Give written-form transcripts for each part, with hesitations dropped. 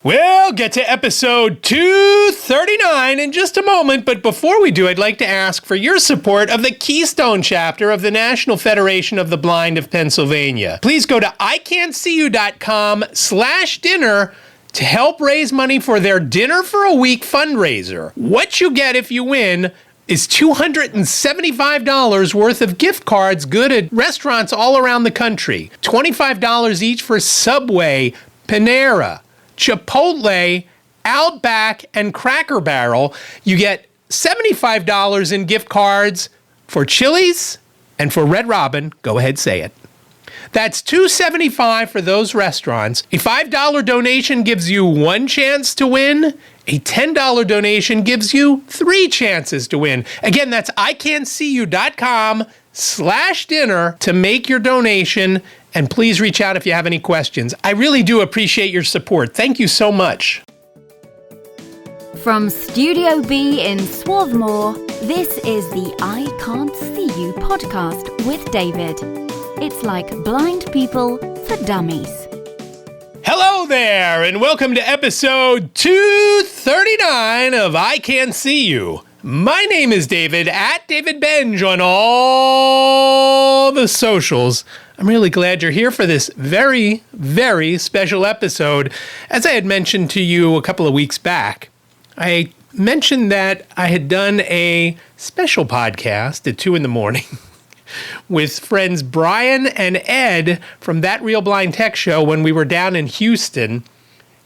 We'll get to episode 239 in just a moment, but before we do, I'd like to ask for your support of the Keystone chapter of the National Federation of the Blind of Pennsylvania. Please go to iCantCU.com/dinner to help raise money for their Dinner for a Week fundraiser. What you get if you win is $275 worth of gift cards good at restaurants all around the country. $25 each for Subway, Panera, Chipotle, Outback, and Cracker Barrel. You get $75 in gift cards for Chili's and for Red Robin. Go ahead, say it. That's $275 for those restaurants. A $5 donation gives you one chance to win. A $10 donation gives you 3 chances to win. Again, that's iCantCU.com/dinner to make your donation. And please reach out if you have any questions. I really do appreciate your support. Thank you so much. From Studio B in Swarthmore, this is the iCantCU podcast with David. It's like blind people for dummies. Hello there, and welcome to episode 239 of iCantCU. My name is David, at David Benj on all the socials. I'm really glad you're here for this very, very special episode. As I had mentioned to you a couple of weeks back, I mentioned that I had done a special podcast at 2 a.m. with friends Bryan and Ed from That Real Blind Tech Show when we were down in Houston.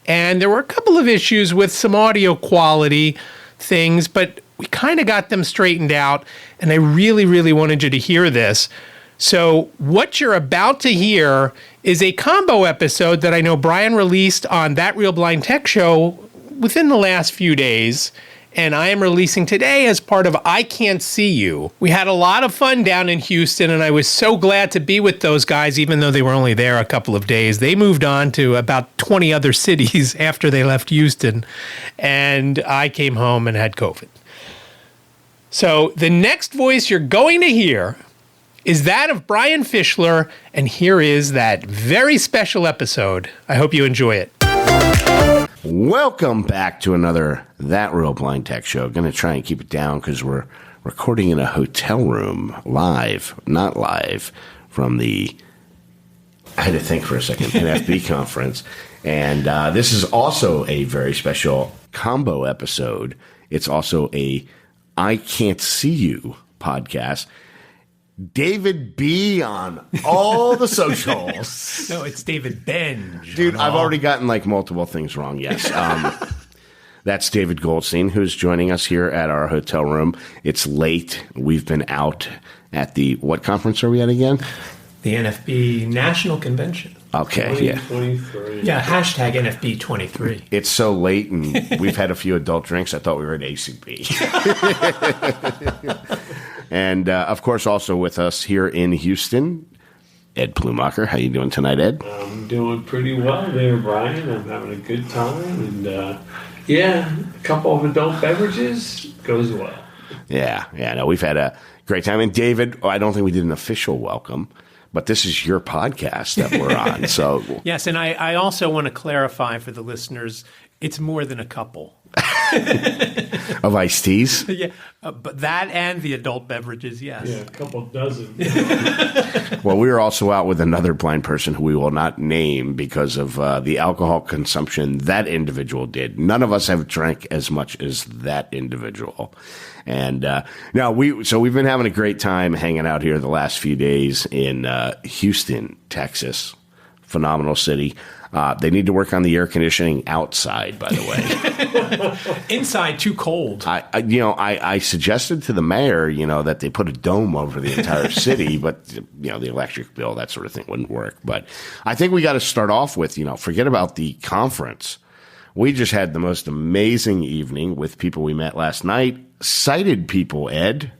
And there were a couple of issues with some audio quality things, but we kind of got them straightened out. And I really, really wanted you to hear this. So what you're about to hear is a combo episode that I know Bryan released on That Real Blind Tech Show within the last few days, and I am releasing today as part of iCantCU. We had a lot of fun down in Houston, and I was so glad to be with those guys, even though they were only there a couple of days. They moved on to about 20 other cities after they left Houston, and I came home and had COVID. So the next voice you're going to hear is that of Bryan Fischler, and here is that very special episode. I hope you enjoy it. Welcome back to another That Real Blind Tech Show. Going to try and keep it down because we're recording in a hotel room, not live, from the, I had to think for a second, NFB conference. And this is also a very special combo episode. It's also a iCantCU podcast. David B on all the socials. No, it's David Benj. Dude, I've already gotten like multiple things wrong, yes. That's David Goldstein, who's joining us here at our hotel room. It's late. We've been out at the, what conference are we at again? The NFB National Convention. Okay, yeah. 23. Yeah, hashtag NFB 23. It's so late, and we've had a few adult drinks. I thought we were at ACB. And, of course, also with us here in Houston, Ed Plumacher. How you doing tonight, Ed? I'm doing pretty well there, Bryan. I'm having a good time. And, a couple of adult beverages goes well. Yeah, no, we've had a great time. And, David, I don't think we did an official welcome, but this is your podcast that we're on. So Yes, and I also want to clarify for the listeners, it's more than a couple. Of iced teas? Yeah, but that and the adult beverages, yes. Yeah, a couple dozen. Well, we were also out with another blind person who we will not name because of the alcohol consumption that individual did. None of us have drank as much as that individual. And we've been having a great time hanging out here the last few days in Houston, Texas. Phenomenal city. They need to work on the air conditioning outside, by the way. Inside, too cold. I suggested to the mayor, that they put a dome over the entire city, but, the electric bill, that sort of thing wouldn't work. But I think we got to start off with, forget about the conference. We just had the most amazing evening with people we met last night. Sighted people, Ed.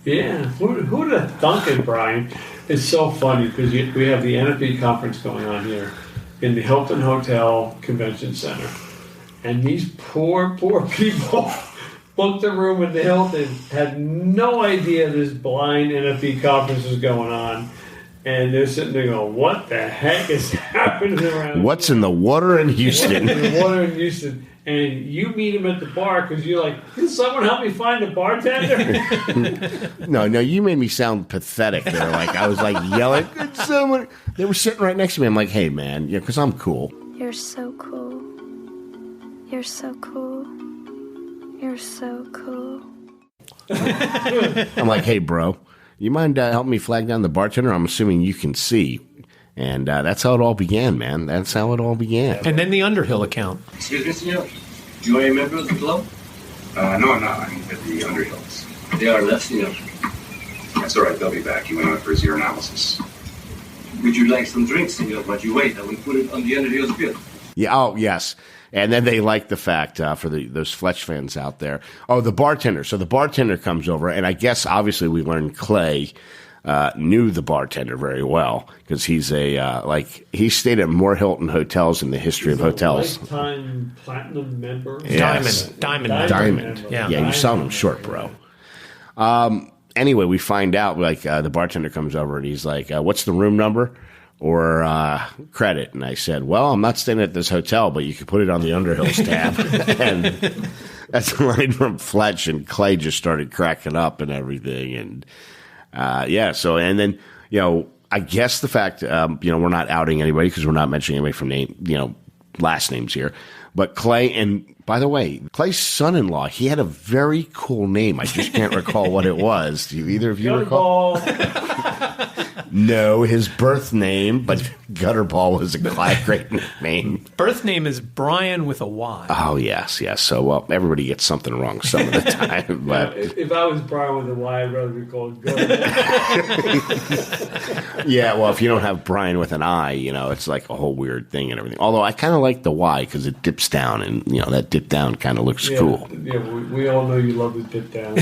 Yeah, who'd have thunk it, Bryan? It's so funny because we have the NFB conference going on here in the Hilton Hotel Convention Center. And these poor people booked a room in the Hilton, had no idea this blind NFB conference was going on. And they're sitting there going, what the heck is happening around What's here? in the water in Houston? What's in the water in Houston? And you meet him at the bar because you're like, can someone help me find a bartender? No, you made me sound pathetic there. Like, I was like yelling at someone. They were sitting right next to me. I'm like, hey, man, yeah, because I'm cool. You're so cool. You're so cool. You're so cool. I'm like, hey, bro, you mind helping me flag down the bartender? I'm assuming you can see. And that's how it all began, man. That's how it all began. And then the Underhill account. Excuse me, senor. You are a member of the club? No, I'm not. I'm with the Underhills. They are left, senor. That's all right. They'll be back. He went out for his urinalysis. Would you like some drinks, senor? But you wait. I will put it on the Underhill's bill. Yeah. Oh, yes. And then they like the fact for those Fletch fans out there. Oh, the bartender. So the bartender comes over, and I guess obviously we learned Clay knew the bartender very well because he's he stayed at more Hilton hotels in the history of hotels. Lifetime platinum member. Yes. Diamond. Member. Yeah, you sound him short, bro. Anyway, we find out the bartender comes over and he's like, "What's the room number or credit?" And I said, "Well, I'm not staying at this hotel, but you can put it on the Underhills tab." And that's a line from Fletch, and Clay just started cracking up and everything, and. So, and then, I guess the fact, we're not outing anybody because we're not mentioning anybody from last names here, but Clay, and by the way, Clay's son-in-law, he had a very cool name. I just can't recall what it was. Do either of you recall? No, his birth name, but Gutterball was a great name. Birth name is Bryan with a Y. Oh, yes. So, everybody gets something wrong some of the time. But If I was Bryan with a Y, I'd rather be called Gutterball. Yeah, well, if you don't have Bryan with an I, it's like a whole weird thing and everything. Although I kind of like the Y because it dips down, and, that dip down kind of looks cool. Yeah, we all know you love the dip down.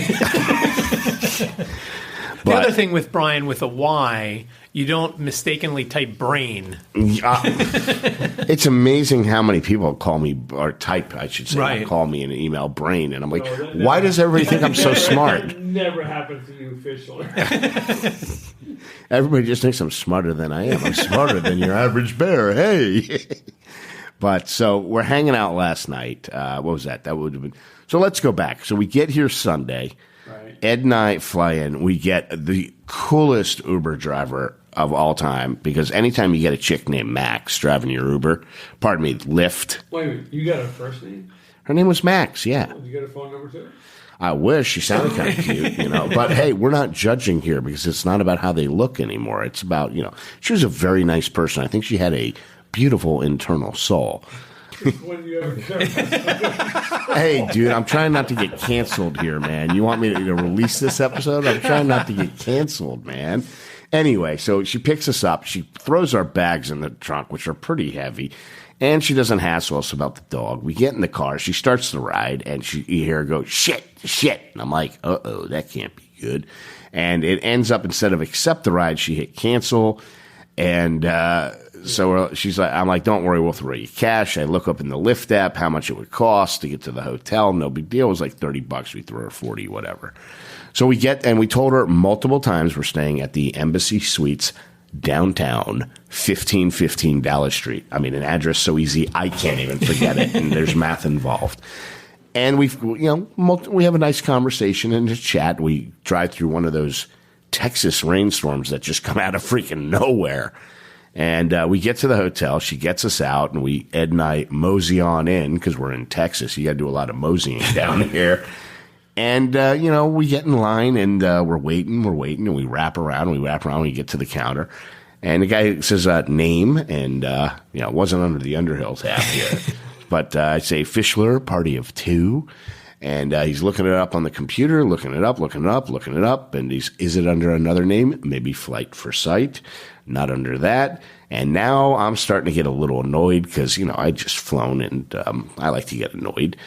The other thing with Bryan with a Y, you don't mistakenly type brain. It's amazing how many people call me, or type, I should say, right. Call me in an email brain. And I'm like, why does everybody think I'm so smart? That never happened to you, Fischler. Everybody just thinks I'm smarter than I am. I'm smarter than your average bear. Hey. But so we're hanging out last night. What was that? That would have been. So let's go back. So we get here Sunday. Right. Ed and I fly in. We get the coolest Uber driver of all time because anytime you get a chick named Max driving your Uber, Lyft. Wait a minute, you got a first name? Her name was Max, yeah. Did you get a phone number too? I wish. She sounded kind of cute, But hey, we're not judging here because it's not about how they look anymore. It's about, she was a very nice person. I think she had a beautiful internal soul. When you ever care. Hey, dude, I'm trying not to get canceled here, man. You want me to release this episode? I'm trying not to get canceled, man. Anyway, so she picks us up. She throws our bags in the trunk, which are pretty heavy, and she doesn't hassle us about the dog. We get in the car. She starts the ride, and you hear her go, shit. And I'm like, uh-oh, that can't be good. And it ends up, instead of accept the ride, she hit cancel, and so she's like, I'm like, don't worry, we'll throw you cash. I look up in the Lyft app how much it would cost to get to the hotel. No big deal. It was like $30. We threw her 40, whatever. So we told her multiple times we're staying at the Embassy Suites downtown, 1515 Dallas Street. I mean, an address so easy I can't even forget it, and there's math involved. And we have a nice conversation and a chat. We drive through one of those Texas rainstorms that just come out of freaking nowhere. And we get to the hotel. She gets us out, and Ed and I mosey on in because we're in Texas. You got to do a lot of moseying down here. And, we get in line, and we're waiting, and we wrap around, we get to the counter. And the guy says name, and, it wasn't under the Underhills app here. But I say Fischler, party of two. And he's looking it up on the computer, looking it up. And is it under another name? Maybe Flight for Sight. Not under that. And now I'm starting to get a little annoyed because, I just flown and I like to get annoyed.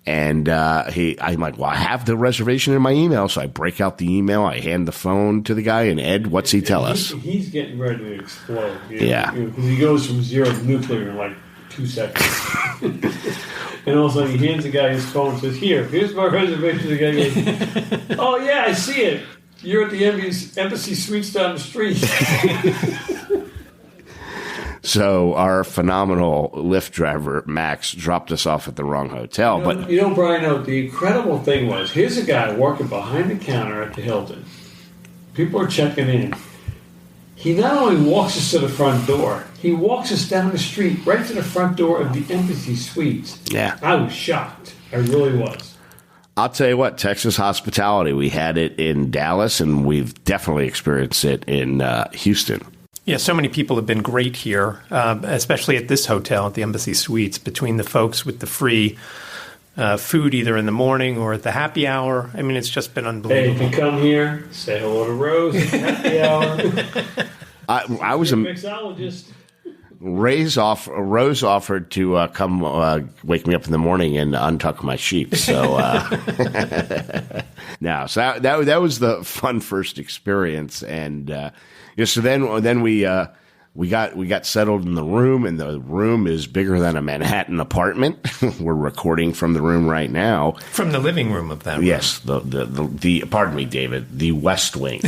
And I'm like, well, I have the reservation in my email. So I break out the email. I hand the phone to the guy. And Ed, what's he tell us? He's getting ready to explode. Yeah. Because he goes from 0 to nuclear in like 2 seconds. And all of a sudden he hands the guy his phone and says, here's my reservation. The guy goes, oh, yeah, I see it. You're at the Embassy Suites down the street. So our phenomenal Lyft driver, Max, dropped us off at the wrong hotel. Brian, the incredible thing was, here's a guy working behind the counter at the Hilton. People are checking in. He not only walks us to the front door, he walks us down the street right to the front door of the Embassy Suites. Yeah. I was shocked. I really was. I'll tell you what, Texas hospitality, we had it in Dallas, and we've definitely experienced it in Houston. Yeah, so many people have been great here, especially at this hotel, at the Embassy Suites, between the folks with the free food either in the morning or at the happy hour. I mean, it's just been unbelievable. Hey, if you come here, say hello to Rose at the happy hour. I was a mixologist. Rose offered to come wake me up in the morning and untuck my sheep. So so that was the fun first experience, and so then we got settled in the room, and the room is bigger than a Manhattan apartment. We're recording from the room right now, from the living room of that room. Yes, the pardon me, David, the West Wing.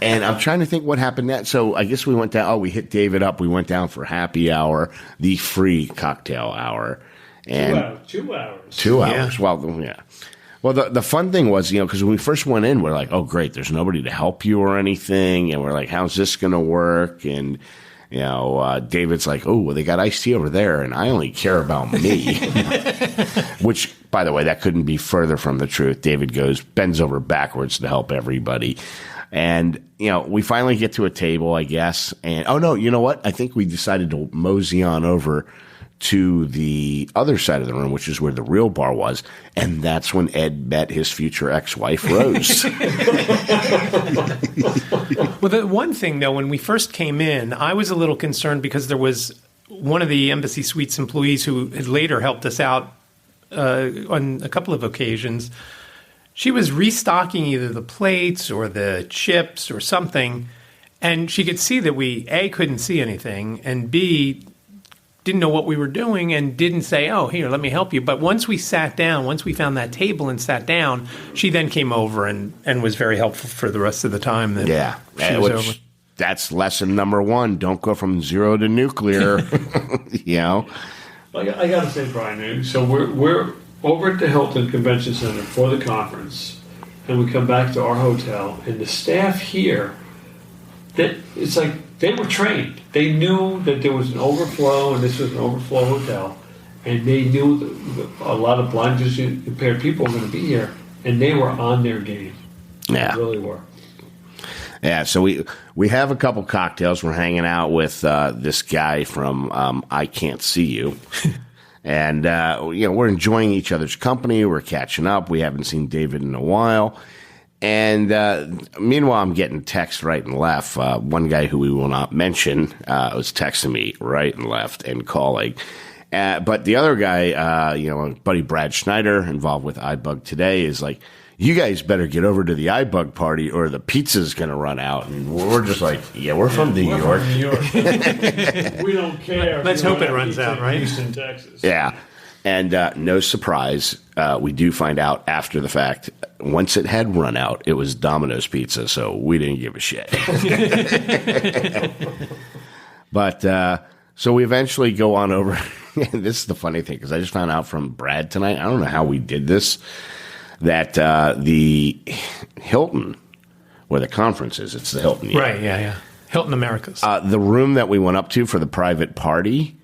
And I'm trying to think what happened next. So I guess we went down. Oh, we hit David up. We went down for happy hour, the free cocktail hour, and 2 hours. 2 hours. Yeah. Well, yeah. Well, the fun thing was, because when we first went in, we're like, oh, great, there's nobody to help you or anything. And we're like, how's this going to work? And, David's like, oh, well, they got iced tea over there, and I only care about me. Which, by the way, that couldn't be further from the truth. David bends over backwards to help everybody. And, we finally get to a table, I guess. And, oh, no, you know what? I think we decided to mosey on over to the other side of the room, which is where the real bar was. And that's when Ed met his future ex-wife, Rose. Well, the one thing, though, when we first came in, I was a little concerned because there was one of the Embassy Suites employees who had later helped us out on a couple of occasions. She was restocking either the plates or the chips or something, and she could see that we, A, couldn't see anything, and B, didn't know what we were doing and didn't say, oh, here, let me help you. But once we found that table and sat down, she then came over and was very helpful for the rest of the time that she was over. That's lesson number 1. Don't go from zero to nuclear. I got to say, Bryan, so we're over at the Hilton Convention Center for the conference, and we come back to our hotel, and the staff here, it's like they were trained. They knew that there was an overflow, and this was an overflow hotel, and they knew that a lot of blind vision impaired people were going to be here, and they were on their game. Yeah, they really were. Yeah, so we have a couple cocktails. We're hanging out with this guy from iCantCU. And, we're enjoying each other's company. We're catching up. We haven't seen David in a while. And meanwhile, I'm getting texts right and left. One guy who we will not mention was texting me right and left and calling. But the other guy, buddy Brad Schneider, involved with iBug Today, is like, you guys better get over to the iBug party or the pizza's going to run out. And we're just like, we're from New York. From New York. We don't care. Let's hope it runs out, right? Houston, Texas. Yeah. And no surprise, we do find out after the fact, once it had run out, it was Domino's Pizza, so we didn't give a shit. But so we eventually go on over. This is the funny thing, because I just found out from Brad tonight, I don't know how we did this, that the Hilton, where the conference is, it's the Hilton. Right, yeah. Hilton Americas. The room that we went up to for the private party,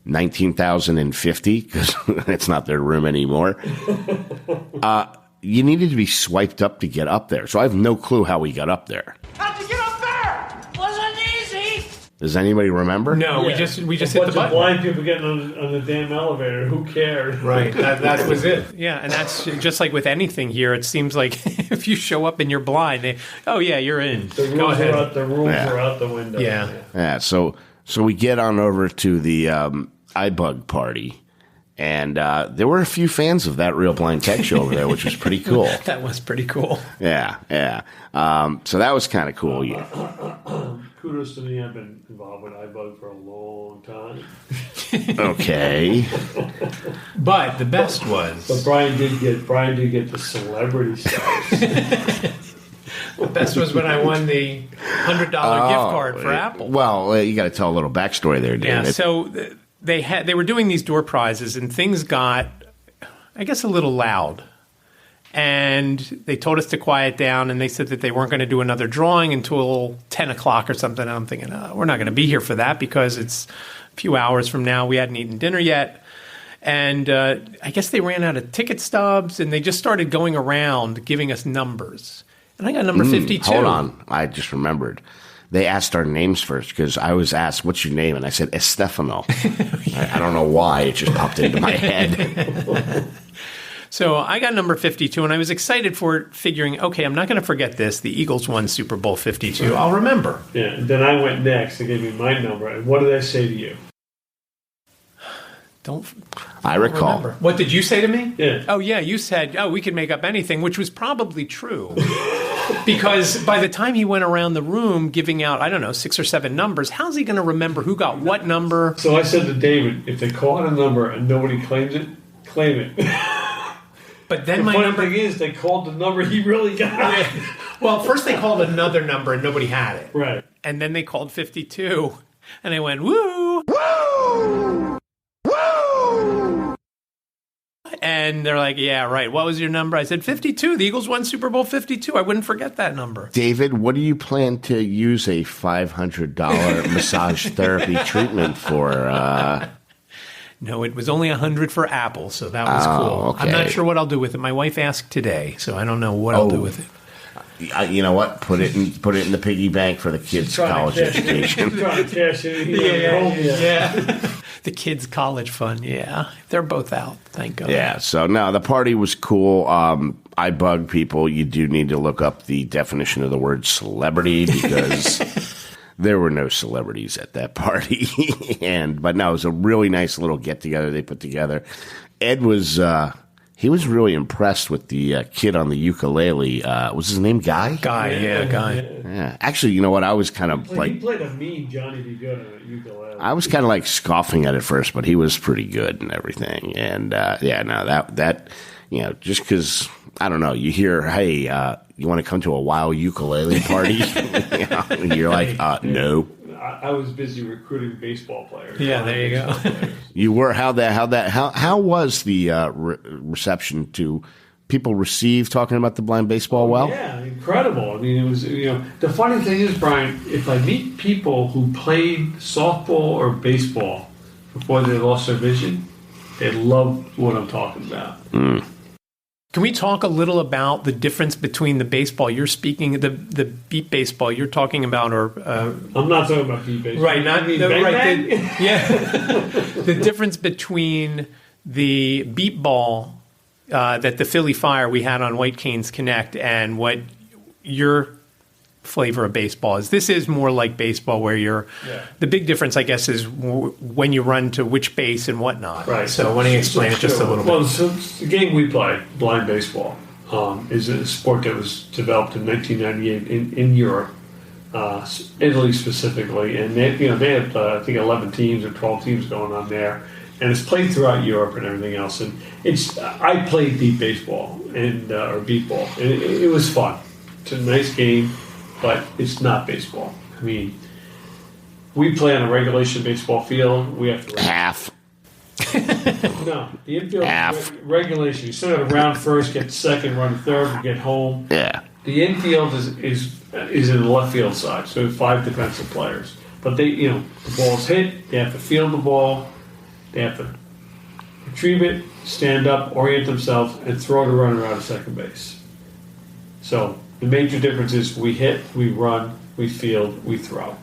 19,050, because it's not their room anymore. You needed to be swiped up to get up there. So I have no clue how we got up there. How'd you get up there? Wasn't easy. Does anybody remember? No, we just hit the button. A bunch of blind people getting on the damn elevator. Who cared? Right. That was it. Yeah, and that's just like with anything here. It seems like if you show up and you're blind, you're in. The rules are out the window. Yeah. So we get on over to the iBug party. And there were a few fans of that Real Blind Tech show over there, which was pretty cool. That was pretty cool. Yeah. So that was kind of cool. kudos to me. I've been involved with iBug for a long time. Okay. But the best was... But Bryan did get the celebrity status. The best was when I won the $100 gift card for Apple. Well, you got to tell a little backstory there, Dan. Yeah, so they were doing these door prizes, and things got, I guess, a little loud. And they told us to quiet down, and they said that they weren't going to do another drawing until 10 o'clock or something. And I'm thinking, we're not going to be here for that because it's a few hours from now. We hadn't eaten dinner yet. And I guess they ran out of ticket stubs, and they just started going around giving us numbers. And I got number 52. Hold on. I just remembered. They asked our names first because I was asked, what's your name? And I said, Estefano. I don't know why. It just popped into my head. So I got number 52, and I was excited for it, figuring, okay, I'm not going to forget this. The Eagles won Super Bowl 52. I'll remember. Yeah, and then I went next. They gave me my number. And what did I say to you? I recall. Remember. What did you say to me? Yeah. Oh, yeah, you said, we could make up anything, which was probably true. Because by the time he went around the room giving out, 6 or 7 numbers, how's he going to remember who got what number? So I said to David, if they call it a number and nobody claims it, claim it. But then the funny thing is, they called the number he really got. Yeah. Well, first they called another number and nobody had it. Right. And then they called 52, and I went, woo! Woo! Woo! And they're like, yeah, right. What was your number? I said 52. The Eagles won Super Bowl 52. I wouldn't forget that number. David, what do you plan to use a $500 massage therapy treatment for? No, it was only $100 for Apple, so that was cool. Okay. I'm not sure what I'll do with it. My wife asked today, so I don't know what I'll do with it. You know what? Put it in the piggy bank for the kids' college education. Trying to cash in. Yeah. The kids' college fund, yeah. They're both out, thank God. Yeah, so no, the party was cool. I bug people. You do need to look up the definition of the word celebrity because there were no celebrities at that party. But no, it was a really nice little get-together they put together. Ed was... he was really impressed with the kid on the ukulele. Was his name Guy? Guy. Yeah. Actually, you know what? I was kind of he played a mean Johnny B. Good on a ukulele. I was kind of like scoffing at it first, but he was pretty good and everything. And that just because I don't know, you hear, hey, you want to come to a wild ukulele party? You're like, no. I was busy recruiting baseball players. Yeah, there you go. You were. How was the reception to people receive talking about the blind baseball? Well, yeah, incredible. I mean, it was. The funny thing is, Bryan, if I meet people who played softball or baseball before they lost their vision, they love what I'm talking about. Can we talk a little about the difference between the baseball you're speaking, the beep baseball you're talking about, or I'm not talking about beep baseball. Right? Not the right. The difference between the beep ball that the Philly Fire we had on White Canes Connect and what your flavor of baseball is. This is more like baseball, where you're. Yeah. The big difference, I guess, is when you run to which base and whatnot. Right. So why don't you explain it just a little bit? Well, so the game we play, blind baseball, is a sport that was developed in 1998 in Europe, Italy specifically, and they had I think 11 teams or 12 teams going on there, and it's played throughout Europe and everything else. And I played beep baseball or beep ball, and it was fun. It's a nice game. But it's not baseball. I mean, we play on a regulation baseball field. We have to half. No, the infield is regulation. You still got to round first, get second, run third, and get home. Yeah. The infield is in the left field side, so 5 defensive players. But the ball's hit. They have to field the ball. They have to retrieve it, stand up, orient themselves, and throw the runner out of second base. So. The major difference is we hit, we run, we field, we throw.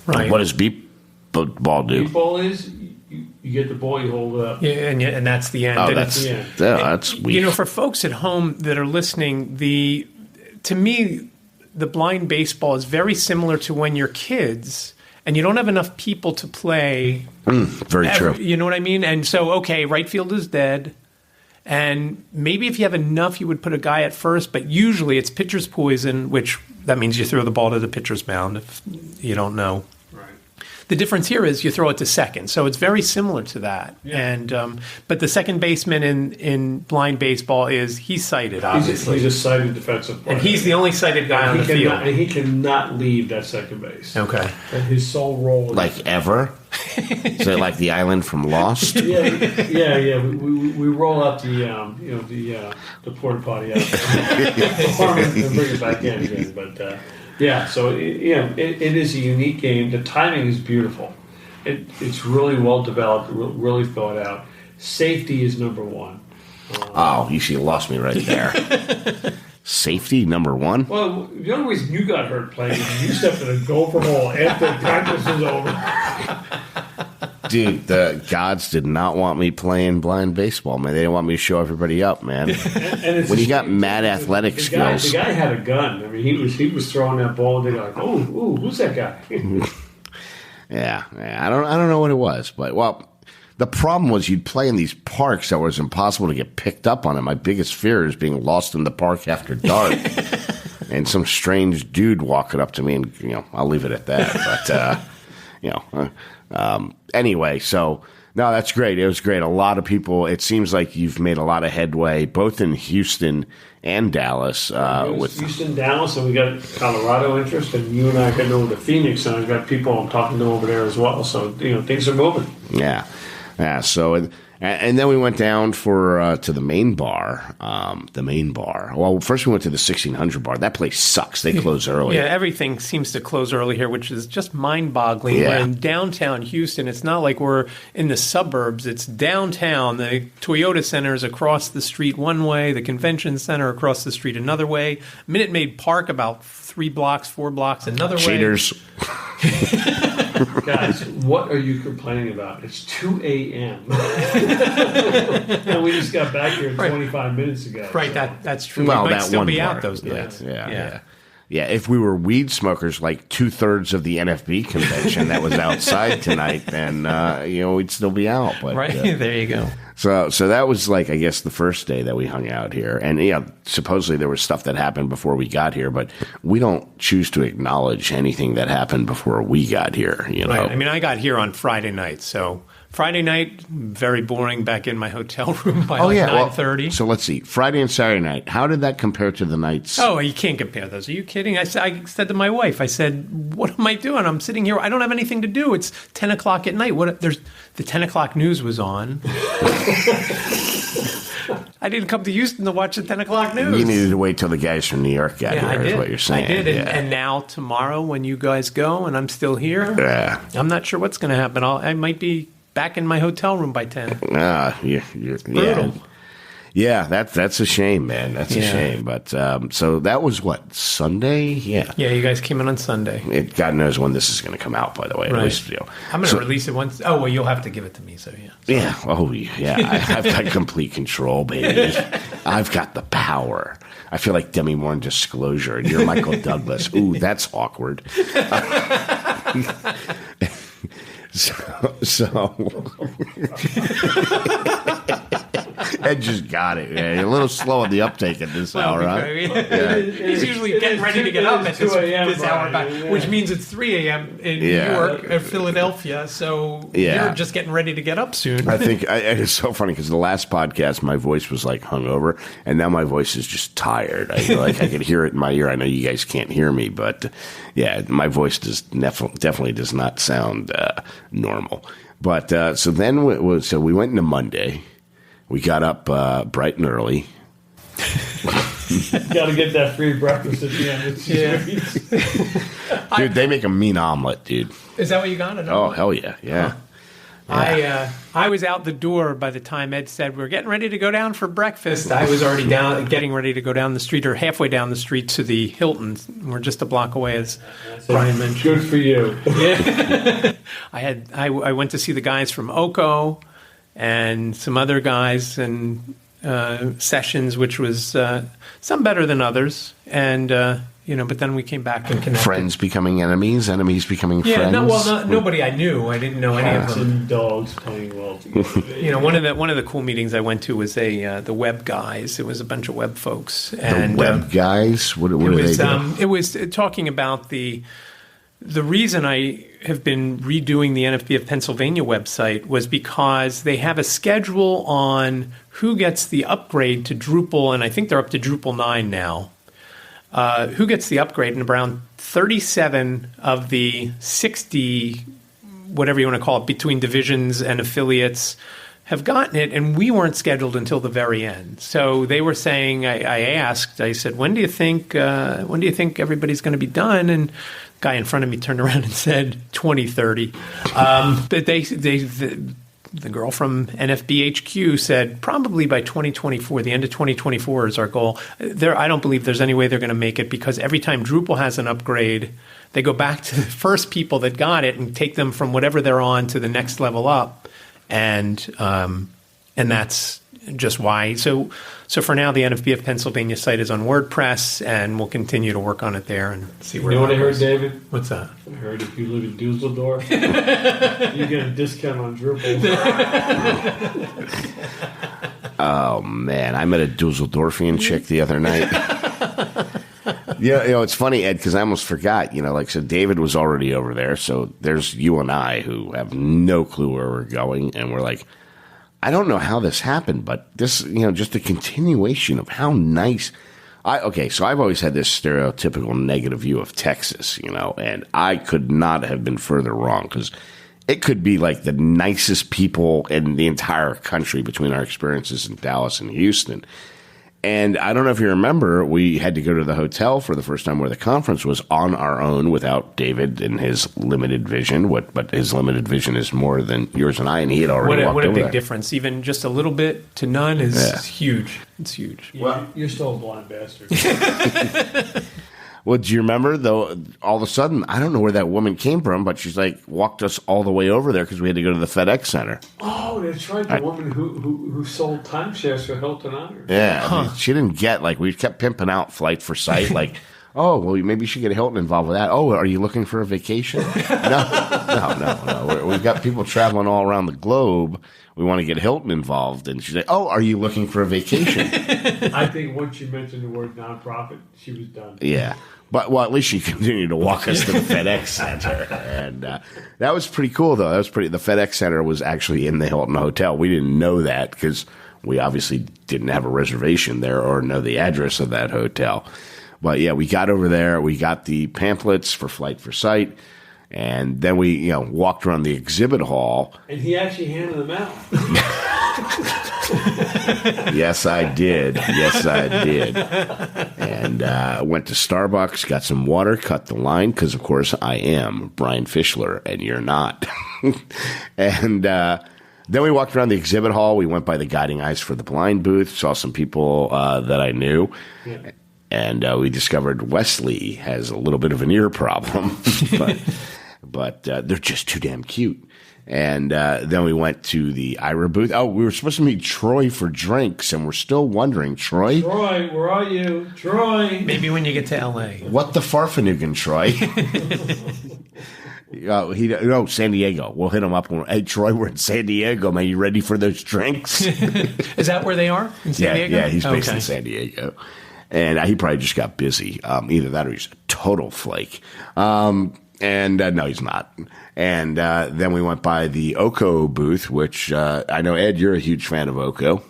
Right. What does beep ball do? Beep ball is you get the ball, you hold it up. Yeah, and that's the end. Oh, that's the end. That's weak. For folks at home that are listening, to me, the blind baseball is very similar to when you're kids and you don't have enough people to play. Very true. You know what I mean? And so, okay, right field is dead. And maybe if you have enough, you would put a guy at first, but usually it's pitcher's poison, which that means you throw the ball to the pitcher's mound if you don't know. Right. The difference here is you throw it to second, so it's very similar to that. Yeah. And but the second baseman in blind baseball he's sighted, obviously. He's a sighted defensive player. And he's the only sighted guy on the field. And he cannot leave that second base. Okay. And his sole role is... Like ever? Is it like the island from Lost? Yeah. We roll out the porta potty out and bring it back in again. But so it is a unique game. The timing is beautiful. It's really well developed, really thought out. Safety is number one. You lost me right there. Safety number one? Well, the only reason you got hurt playing is you stepped in a gopher hole after practice was over. Dude, the gods did not want me playing blind baseball, man. They didn't want me to show everybody up, man. And when you got mad athletic skills. The guy had a gun. I mean, he was throwing that ball. They're like, oh, who's that guy? Yeah. I don't know what it was, but the problem was you'd play in these parks that was impossible to get picked up on. And my biggest fear is being lost in the park after dark. And some strange dude walking up to me and, I'll leave it at that. But, anyway, so, no, that's great. It was great. A lot of people, it seems like you've made a lot of headway, both in Houston and Dallas. With Houston, Dallas, and we got Colorado interest, and you and I got over to Phoenix, and I've got people I'm talking to over there as well. So, things are moving. Yeah. Yeah, so and then we went down to the main bar. Well, first we went to the 1600 bar. That place sucks. They close early. Yeah, everything seems to close early here, which is just mind-boggling. Yeah. We're in downtown Houston. It's not like we're in the suburbs. It's downtown. The Toyota Center is across the street one way. The Convention Center across the street another way. Minute Maid Park about 4 blocks another way. Cheaters. Guys, what are you complaining about? It's 2 a.m. and we just got back here 25 minutes ago. Right, so. that's true. Well, we might that still one be part. out those nights. Yeah, if we were weed smokers like 2/3 of the NFB convention that was outside tonight, then, we'd still be out. But, right, there you go. So that was like, I guess, the first day that we hung out here. And supposedly there was stuff that happened before we got here, but we don't choose to acknowledge anything that happened before we got here, Right. I mean, I got here on Friday night, so Friday night, very boring, back in my hotel room by 9:30. Well, so let's see. Friday and Saturday night, how did that compare to the nights? Oh, you can't compare those. Are you kidding? I said to my wife, I said, what am I doing? I'm sitting here. I don't have anything to do. It's 10 o'clock at night. The 10 o'clock news was on. I didn't come to Houston to watch the 10 o'clock news. You needed to wait till the guys from New York got here, is what you're saying. I did. And now tomorrow when you guys go and I'm still here, I'm not sure what's going to happen. I might be back in my hotel room by 10. Brutal. Yeah, that's a shame, man. That's a shame. But so that was what, Sunday? Yeah. Yeah, you guys came in on Sunday. God knows when this is going to come out, by the way. Right. At least, I'm going to release it once. Oh, well, you'll have to give it to me. So yeah. Yeah. Oh, yeah. I've got complete control, baby. I've got the power. I feel like Demi Moore in Disclosure, and you're Michael Douglas. Ooh, that's awkward. So Ed just got it. Yeah, a little slow on the uptake at this hour, huh? He's usually getting ready to get up at this hour, which means it's 3 a.m. in New York or Philadelphia. So you're just getting ready to get up soon. I think it's so funny because the last podcast, my voice was like hungover, and now my voice is just tired. I feel like I could hear it in my ear. I know you guys can't hear me, but my voice definitely does not sound normal. But so then we went into Monday. We got up bright and early. Got to get that free breakfast at the end. Dude, they make a mean omelet, dude. Is that what you got? Oh, hell yeah. Yeah. I was out the door by the time Ed said, we're getting ready to go down for breakfast. I was already getting ready to go down the street or halfway down the street to the Hilton. We're just a block away, as Bryan mentioned. Good for you. Yeah. I went to see the guys from Oko and some other guys and sessions, which was some better than others. And it but then we came back and connected. Friends becoming enemies, enemies becoming friends. Nobody I knew. I didn't know any of Cats them. and dogs playing well together. One of the cool meetings I went to was the web guys. It was a bunch of web folks. And the web guys? What do they do? It was talking about the reason I have been redoing the NFB of Pennsylvania website was because they have a schedule on who gets the upgrade to Drupal, and I think they're up to Drupal 9 now. Who gets the upgrade, and around 37 of the 60, whatever you want to call it, between divisions and affiliates have gotten it, and we weren't scheduled until the very end. So they were saying, I said, when do you think everybody's going to be done? And the guy in front of me turned around and said 2030. But the girl from NFBHQ said probably by 2024, the end of 2024 is our goal. I don't believe there's any way they're going to make it, because every time Drupal has an upgrade, they go back to the first people that got it and take them from whatever they're on to the next level up. And that's just why. So for now, the NFB of Pennsylvania site is on WordPress, and we'll continue to work on it there and see where. You know what I heard, goes. David? What's that? I heard if you live in Dusseldorf, you get a discount on Drupal. Oh man, I met a Dusseldorfian chick the other night. Yeah, it's funny, Ed, because I almost forgot. Like I said, David was already over there, so there's you and I who have no clue where we're going, and we're like, I don't know how this happened, but this, just a continuation of how nice. So I've always had this stereotypical negative view of Texas, and I could not have been further wrong, because it could be like the nicest people in the entire country between our experiences in Dallas and Houston. And I don't know if you remember, we had to go to the hotel for the first time where the conference was on our own without David and his limited vision. But his limited vision is more than yours and I, and he had already walked over there. What a big difference. Even just a little bit to none is huge. It's huge. Well, you're still a blind bastard. Well, do you remember, though, all of a sudden, I don't know where that woman came from, but she's like walked us all the way over there because we had to go to the FedEx Center. Oh, that's right. The woman who sold timeshares for Hilton Honors. Yeah. She didn't get, we kept pimping out Flight for Sight, oh, well, maybe you should get Hilton involved with that. Oh, are you looking for a vacation? No. We've got people traveling all around the globe. We want to get Hilton involved. And she's like, oh, are you looking for a vacation? I think once you mentioned the word nonprofit, she was done. Yeah. But, at least she continued to walk us to the FedEx Center. And that was pretty cool, though. The FedEx Center was actually in the Hilton Hotel. We didn't know that because we obviously didn't have a reservation there or know the address of that hotel. But, yeah, we got over there. We got the pamphlets for Flight for Sight. And then we, walked around the exhibit hall. And he actually handed them out. Yes, I did. And went to Starbucks, got some water, cut the line, because, of course, I am Bryan Fischler, and you're not. And then we walked around the exhibit hall. We went by the Guiding Eyes for the Blind booth, saw some people that I knew. Yeah. And we discovered Wesley has a little bit of an ear problem, but they're just too damn cute. And then we went to the Ira booth. Oh, we were supposed to meet Troy for drinks, and we're still wondering, Troy? Troy, where are you? Troy! Maybe when you get to L.A. What the farfanugan, Troy? San Diego. We'll hit him up. Hey, Troy, we're in San Diego, man. You ready for those drinks? Is that where they are? In San Diego? Yeah, he's based in San Diego. And he probably just got busy. Either that or he's a total flake. No, he's not. And then we went by the Oko booth, which I know, Ed, you're a huge fan of Oko.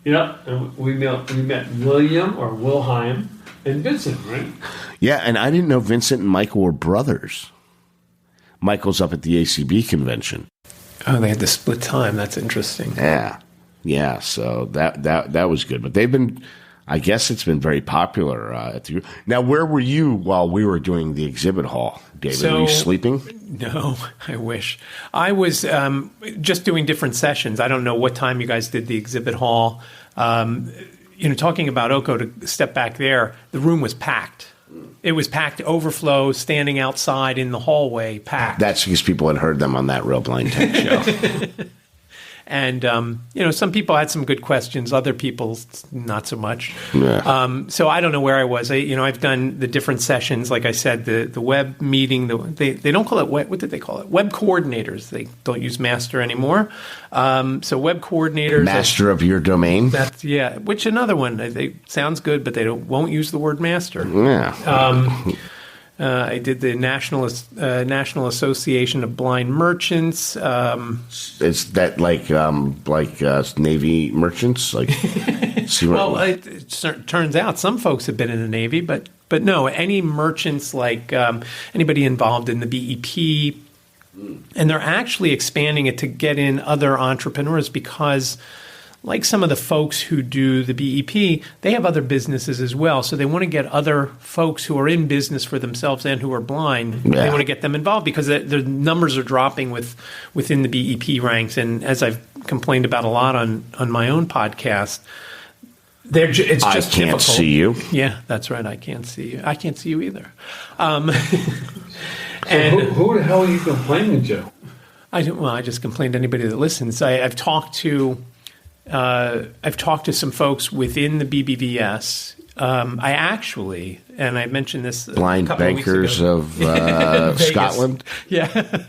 Yeah, and we met William or Wilhelm and Vincent, right? Yeah, and I didn't know Vincent and Michael were brothers. Michael's up at the ACB convention. Oh, they had the split time. That's interesting. Yeah. So that was good. But they've been... I guess it's been very popular at the. Now, where were you while we were doing the exhibit hall, David? Were you sleeping? No, I wish. I was just doing different sessions. I don't know what time you guys did the exhibit hall. Talking about Oko, to step back there, the room was packed. It was packed to overflow, standing outside in the hallway, packed. That's because people had heard them on that Real Blind Tech show. And, some people had some good questions, other people not so much. Yeah. So I don't know where I was. I've done the different sessions. Like I said, the web meeting, they don't call it web. What did they call it? Web coordinators. They don't use master anymore. So web coordinators. Master of your domain? That's, which another one. They sounds good, but they won't use the word master. Yeah. I did the National Association of Blind Merchants. Is that like Navy merchants? Like, well, it turns out some folks have been in the Navy, but no, any merchants like anybody involved in the BEP, and they're actually expanding it to get in other entrepreneurs because, like some of the folks who do the BEP, they have other businesses as well. So they want to get other folks who are in business for themselves and who are blind. Yeah. They want to get them involved because the numbers are dropping within the BEP ranks. And as I've complained about a lot on my own podcast, it's just I can't difficult. see you. Yeah, that's right. I can't see you. I can't see you either. So who the hell are you complaining to? I just complain to anybody that listens. I've talked to some folks within the BBVS. I actually, and I mentioned this Blind a couple bankers of weeks ago. of Scotland. Yeah.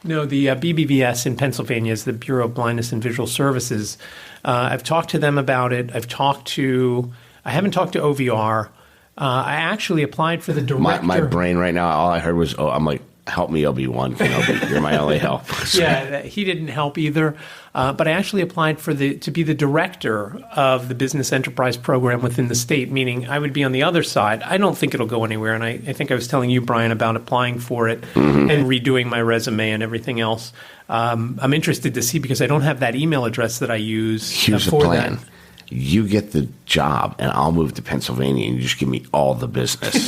No, the BBVS in Pennsylvania is the Bureau of Blindness and Visual Services. I've talked to them about it. I haven't talked to OVR. I actually applied for the director. My brain right now, all I heard was, I'm like, help me, Obi-Wan Kenobi. You're my only help. Yeah, he didn't help either. But I actually applied to be the director of the business enterprise program within the state, meaning I would be on the other side. I don't think it'll go anywhere. And I think I was telling you, Brian, about applying for it and redoing my resume and everything else. I'm interested to see because I don't have that email address that I use. Here's the plan. That. You get the job, and I'll move to Pennsylvania, and you just give me all the business.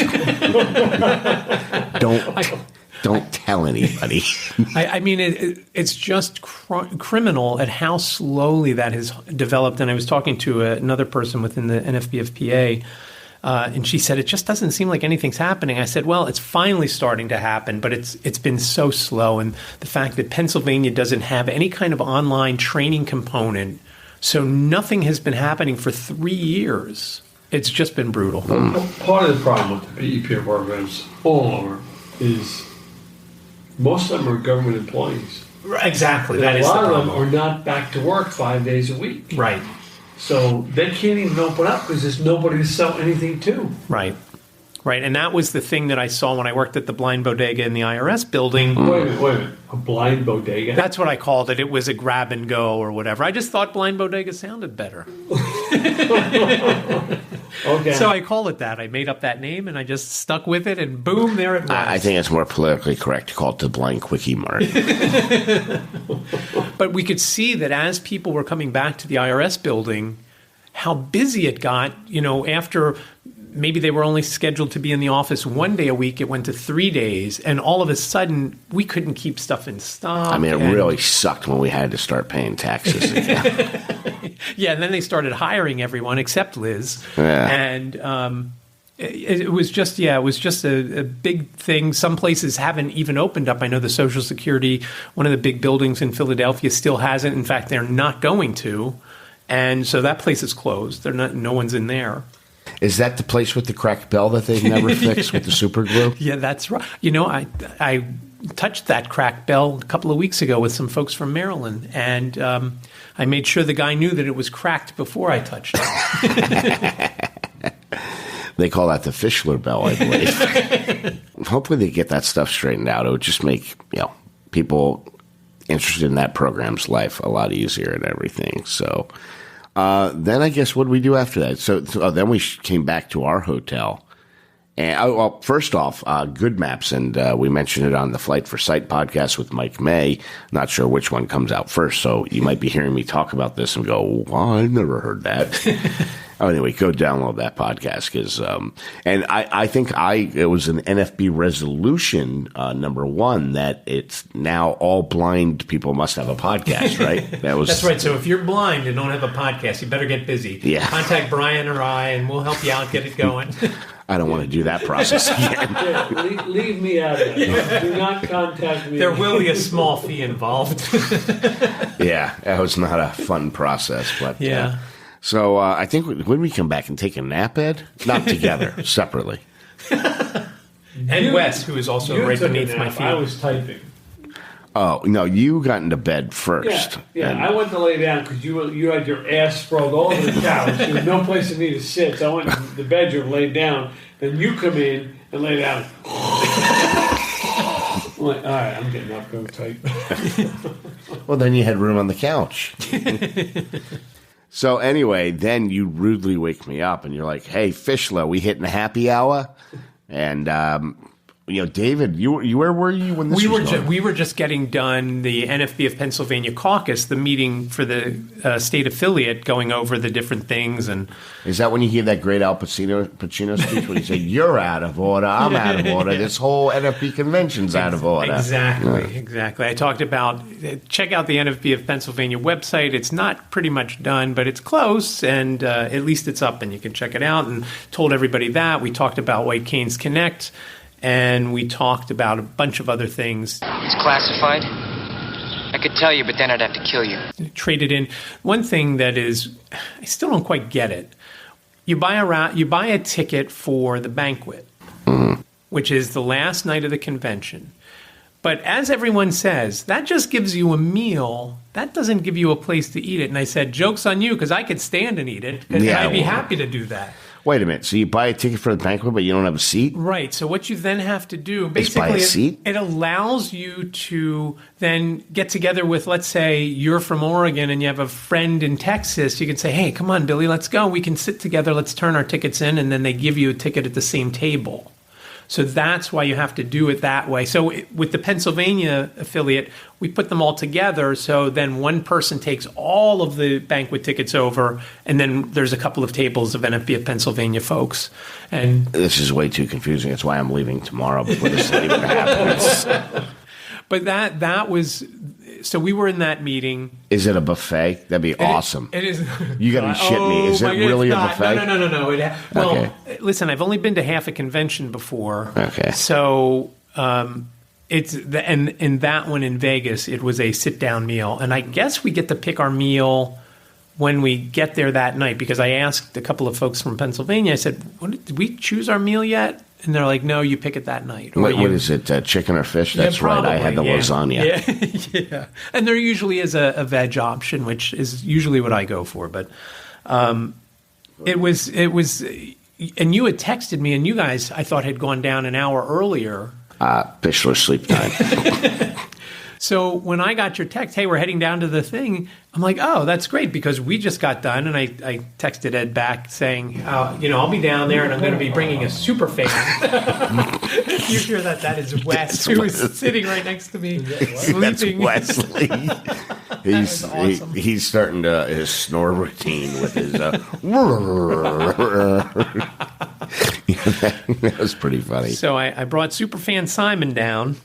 Don't tell anybody. I mean, it's just criminal at how slowly that has developed. And I was talking to another person within the NFBFPA, and she said, it just doesn't seem like anything's happening. I said, well, it's finally starting to happen, but it's been so slow. And the fact that Pennsylvania doesn't have any kind of online training component, so nothing has been happening for 3 years. It's just been brutal. Part of the problem with the BEP programs all over is most of them are government employees. Exactly. And that a is lot the of them problem. are not back to work 5 days a week. Right. So they can't even open up because there's nobody to sell anything to. Right. Right. And that was the thing that I saw when I worked at the blind bodega in the IRS building. Wait a minute. A blind bodega? That's what I called it. It was a grab and go or whatever. I just thought blind bodega sounded better. Okay. So I call it that. I made up that name and I just stuck with it and boom, there it was. I think it's more politically correct to call it the Blind Quickie Mart. But we could see that as people were coming back to the IRS building, how busy it got, after maybe they were only scheduled to be in the office 1 day a week, it went to 3 days, and all of a sudden we couldn't keep stuff in stock. I mean, it really sucked when we had to start paying taxes again. Yeah, and then they started hiring everyone except Liz. Yeah. And it was just a big thing. Some places haven't even opened up. I know the Social Security, one of the big buildings in Philadelphia, still hasn't. In fact, they're not going to. And so that place is closed. No one's in there. Is that the place with the cracked bell that they've never fixed with the super glue? Yeah, that's right. I touched that cracked bell a couple of weeks ago with some folks from Maryland, and I made sure the guy knew that it was cracked before I touched it. They call that the Fischler bell, I believe. Hopefully they get that stuff straightened out. It would just make people interested in that program's life a lot easier and everything. So then I guess what did we do after that? So then we came back to our hotel. And first off, Good Maps, and we mentioned it on the Flight for Sight podcast with Mike May. Not sure which one comes out first, so you might be hearing me talk about this and go, well, I've never heard that. Oh, anyway, go download that podcast because, and I think it was an NFB resolution number 1 that it's now all blind people must have a podcast, right? That's right. So if you're blind and don't have a podcast, you better get busy. Yeah. Contact Bryan or I, and we'll help you out, get it going. I don't want to do that process again. Yeah, leave me out of it. Yeah. Do not contact me. There will be a small fee involved. Yeah, that was not a fun process, but yeah. So I think when we come back and take a nap, Ed, not together, separately. And Wes, who is also right beneath my feet. I was typing. Oh, no, you got into bed first. Yeah, I went to lay down because you had your ass sprawled all over the couch. There was no place for me to sit, so I went to the bedroom, laid down. Then you come in and lay down. I'm like, all right, I'm getting up, go type. Well, then you had room on the couch. So anyway, then you rudely wake me up, and you're like, hey, Fischler, we hitting a happy hour? And, David, where were you when this was going? We were just getting done the NFB of Pennsylvania caucus, the meeting for the state affiliate, going over the different things. And is that when you hear that great Al Pacino speech where you say, you're out of order, I'm out of order, this whole NFB convention's out of order? Exactly. I talked about, check out the NFB of Pennsylvania website. It's not pretty much done, but it's close, and at least it's up, and you can check it out, and told everybody that. We talked about White Canes Connect. And we talked about a bunch of other things. It's classified. I could tell you, but then I'd have to kill you. Traded in. One thing that is, I still don't quite get it. You buy a ticket for the banquet, which is the last night of the convention. But as everyone says, that just gives you a meal. That doesn't give you a place to eat it. And I said, joke's on you, because I could stand and eat it. I'd be happy to do that. Wait a minute. So you buy a ticket for the banquet, but you don't have a seat? Right. So what you then have to do, basically, buy a seat? It allows you to then get together with, let's say, you're from Oregon and you have a friend in Texas. You can say, hey, come on, Billy, let's go. We can sit together. Let's turn our tickets in. And then they give you a ticket at the same table. So that's why you have to do it that way. So with the Pennsylvania affiliate, we put them all together. So then one person takes all of the banquet tickets over, and then there's a couple of tables of NFB of Pennsylvania folks. And this is way too confusing. That's why I'm leaving tomorrow before this even happens. But that was... So we were in that meeting. Is it a buffet? That'd be awesome. It is. You got to be shitting me. Is it really a buffet? No. Well, listen, I've only been to half a convention before. Okay. So it's and that one in Vegas, it was a sit-down meal. And I guess we get to pick our meal when we get there that night, because I asked a couple of folks from Pennsylvania, I said, did we choose our meal yet? And they're like, no, you pick it that night. What is it, chicken or fish? That's right, I had the lasagna. Yeah. And there usually is a veg option, which is usually what I go for. But it was, and you had texted me, and you guys, I thought, had gone down an hour earlier. Fischler sleep time. So when I got your text, hey, we're heading down to the thing, I'm like, oh, that's great, because we just got done. And I texted Ed back saying, I'll be down there and I'm going to be bringing a super fan. You hear that? That is Wes, who is sitting right next to me, sleeping. That's Wesley. He's starting his snore routine with his... That was pretty funny. So I brought superfan Simon down.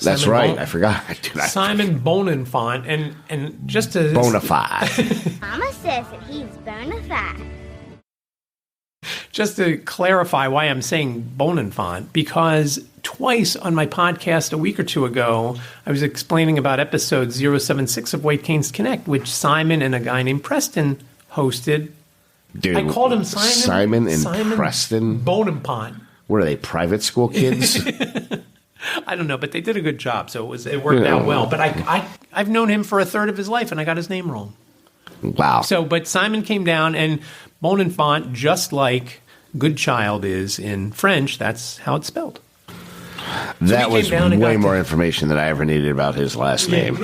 That's right. I forgot. Simon Bonenfant, and just to... Bonafide. Mama says that he's bonafide. Just to clarify why I'm saying Bonenfant, because twice on my podcast a week or two ago, I was explaining about episode 076 of White Canes Connect, which Simon and a guy named Preston hosted. Dude, I called him Simon Preston? Bonenfant. What are they, private school kids? I don't know, but they did a good job, so it worked out well. But I've known him for a third of his life, and I got his name wrong. Wow. So, but Simon came down, and Bonenfant, just like good child is in French, that's how it's spelled. That was way more information than I ever needed about his last name.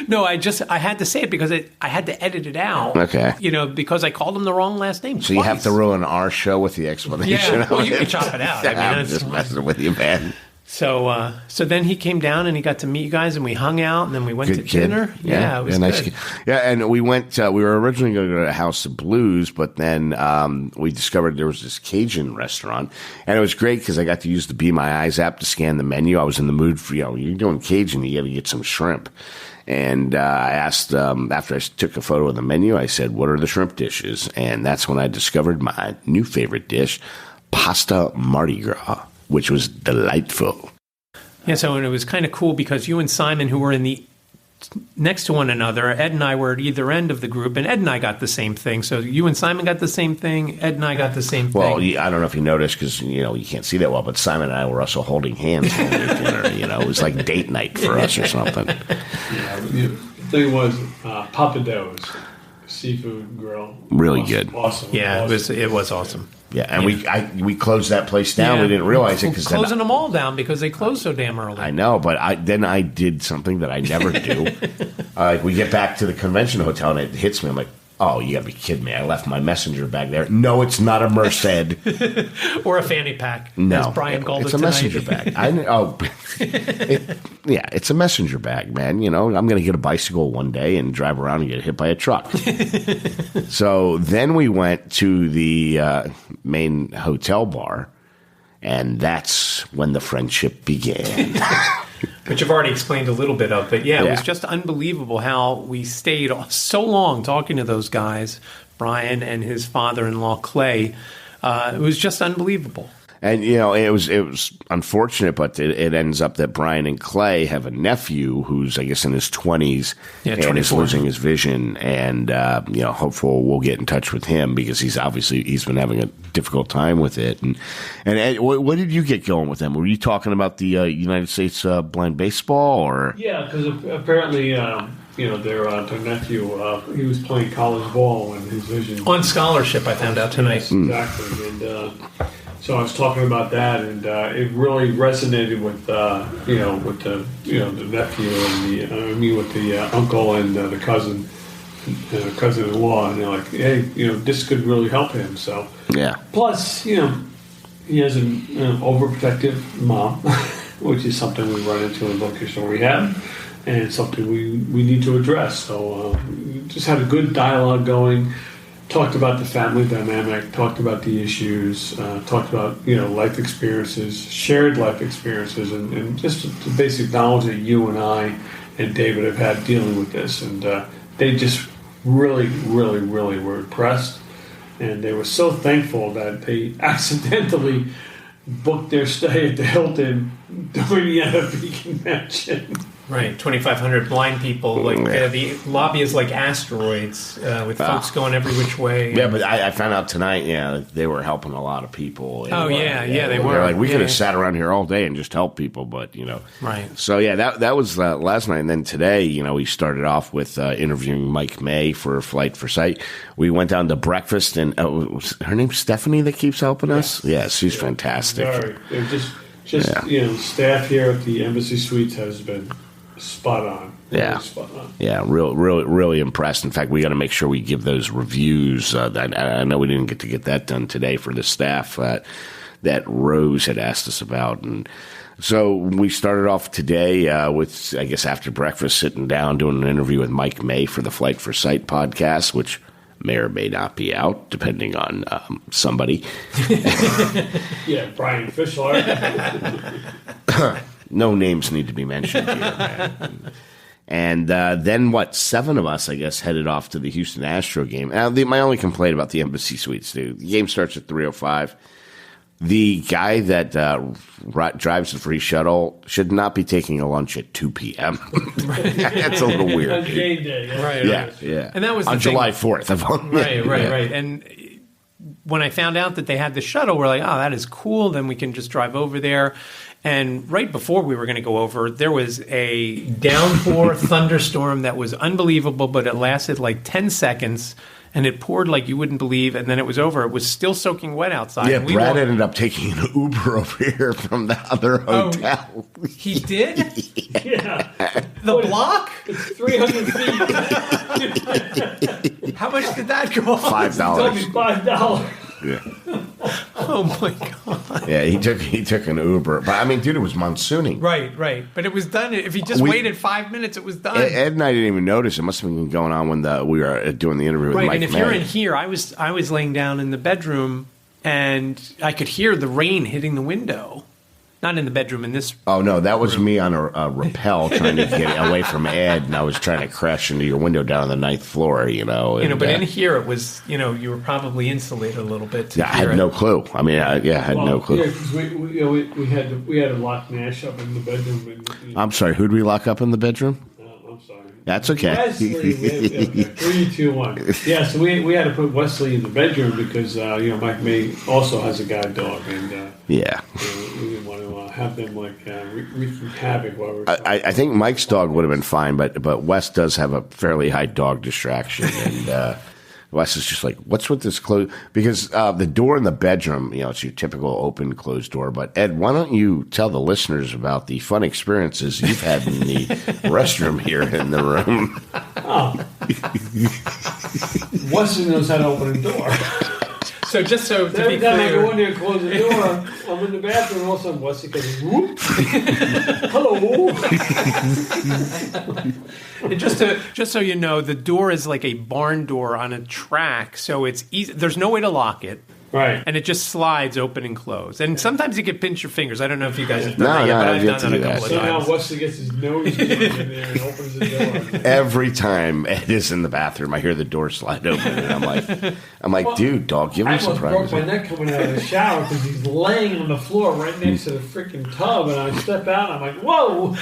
No, I had to say it because I had to edit it out. Okay. Because I called him the wrong last name. So twice. You have to ruin our show with the explanation. Yeah, well, you can chop it out. I'm just messing with you, man. So then he came down and he got to meet you guys, and we hung out, and then we went to dinner. Yeah, it was nice good. Yeah, and we went. We were originally going to go to House of Blues, but then we discovered there was this Cajun restaurant, and it was great because I got to use the Be My Eyes app to scan the menu. I was in the mood for you're doing Cajun, you got to get some shrimp. And I asked, after I took a photo of the menu, I said, "What are the shrimp dishes?" And that's when I discovered my new favorite dish, pasta Mardi Gras, which was delightful. Yeah, so it was kind of cool because you and Simon, who were next to one another, Ed and I were at either end of the group, and Ed and I got the same thing. So you and Simon got the same thing, Ed and I got the same thing. Well, I don't know if you noticed because, you can't see that well, but Simon and I were also holding hands when we had dinner. It was like date night for us or something. Yeah, the thing was Papado's seafood grill. Really good. Awesome. Yeah, awesome. it was awesome. Yeah, and we closed that place down. We didn't realize it because closing them all down because they closed so damn early. I know, but I did something that I never do. We get back to the convention hotel and it hits me. I'm like, oh, you got to be kidding me! I left my messenger bag there. No, it's not a Merced or a fanny pack. No, as Bryan called it's it a tonight. messenger bag. It's a messenger bag, man. I'm going to get a bicycle one day and drive around and get hit by a truck. So then we went to the main hotel bar, and that's when the friendship began. Which I've already explained a little bit of, but it was just unbelievable how we stayed so long talking to those guys, Bryan and his father-in-law Clay. It was just unbelievable. And it was unfortunate, but it ends up that Bryan and Clay have a nephew who's, I guess, in his 20s and 24. is losing his vision. And hopefully we'll get in touch with him because he's been having a difficult time with it. And Ed, what did you get going with them? Were you talking about the United States Blind Baseball or? Yeah, because apparently. Their nephew, he was playing college ball and his vision on scholarship. I found out tonight. Exactly, and so I was talking about that, and it really resonated with the nephew and with the uncle and the cousin-in-law, and they're like, hey, this could really help him. So plus, he has an overprotective mom, which is something we run into in vocational rehab. And it's something we need to address. So we just had a good dialogue going, talked about the family dynamic, talked about the issues, talked about life experiences, shared life experiences, and just the basic knowledge that you and I and David have had dealing with this. And they just really, really, really were impressed. And they were so thankful that they accidentally booked their stay at the Hilton during the NFB convention. Right, 2,500 blind people. The lobby is like asteroids with folks going every which way. Yeah, but I found out tonight, they were helping a lot of people. Oh, they were. They're like, we could have sat around here all day and just helped people, but, Right. So, that was last night. And then today, we started off with interviewing Mike May for Flight for Sight. We went down to breakfast, and her name's Stephanie that keeps helping us? Yeah, she's fantastic. They're just staff here at the Embassy Suites has been spot on. Yeah. Spot on. Yeah, really impressed. In fact, we got to make sure we give those reviews. I know we didn't get to get that done today for the staff that Rose had asked us about. And so we started off today with, I guess, after breakfast, sitting down, doing an interview with Mike May for the Flight for Sight podcast, which may or may not be out, depending on somebody. Yeah, Brian Fischler. No names need to be mentioned here, man. And then 7 of us, I guess, headed off to the Houston Astro game. Now, my only complaint about the Embassy Suites, dude, the game starts at 3:05. The guy that drives the free shuttle should not be taking a lunch at 2 p.m. That's a little weird. On game day. Yeah. And that was on July 4th. Right. And when I found out that they had the shuttle, we're like, oh, that is cool. Then we can just drive over there. And right before we were going to go over, there was a downpour thunderstorm that was unbelievable, but it lasted like 10 seconds, and it poured like you wouldn't believe, and then it was over. It was still soaking wet outside. Yeah, Brad ended up taking an Uber over here from the other hotel. Oh, he did? Yeah. The block? It's 300 feet. How much did that cost? $5. Told me $5. Yeah. Oh my God. Yeah, he took an Uber. But I mean, dude, it was monsooning. Right. But it was done. If he just waited 5 minutes, it was done. Ed and I didn't even notice. It must have been going on when we were doing the interview with Mike Right, and if May. you're in here, I was laying down in the bedroom, and I could hear the rain hitting the window. Not in the bedroom, in this. Oh no, that was me on a rappel trying to get away from Ed, and I was trying to crash into your window down on the 9th floor. And, but in here it was. You were probably insulated a little bit. I had no clue. I mean, I had no clue. Yeah, because we had to lock Nash up in the bedroom. I'm sorry. Who'd we lock up in the bedroom? I'm sorry. That's okay. Wesley, 3, 2, 1. Yeah, so we had to put Wesley in the bedroom because Mike May also has a guide dog, and yeah, we didn't want to have them wreaking havoc while we're. I think Mike's dog would have been fine, but Wes does have a fairly high dog distraction, and Wes is just like, "What's with this close?" Because the door in the bedroom, it's your typical open closed door. But Ed, why don't you tell the listeners about the fun experiences you've had in the restroom here in the room? Oh, Wesley knows how to open a door. So just so to every be time I clear, go in there and close the door, I'm in the bathroom. All of a sudden, Wesley goes, "Whoop! Hello." And just so you know, the door is like a barn door on a track, so it's easy. There's no way to lock it. Right. And it just slides open and close. And sometimes you can pinch your fingers. I don't know if you guys have No, done that yet, but I've I've yet done to that a do couple that. of So times. now Wesley gets his nose in there and opens the door. Every time Ed is in the bathroom, I hear the door slide open, and I'm like, dude, dog, give me some I almost broke privacy. my neck coming out of the shower because he's laying on the floor right next to the freaking tub, and I step out, and I'm like, whoa!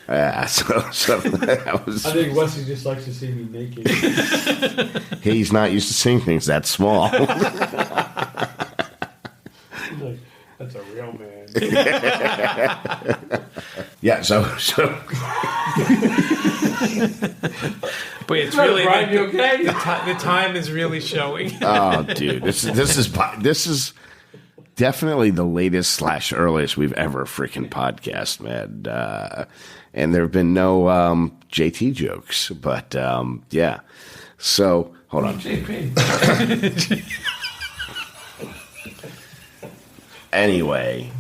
Yeah, so that was. I think Wesley just likes to see me naked. He's not used to seeing things that small. He's like, that's a real man. Yeah, so. But it's Right, really Bryan, you okay? the time is really showing. Oh, dude, this is definitely the latest / earliest we've ever freaking podcast, man. And there have been no JT jokes, but yeah. So hold on. Anyway,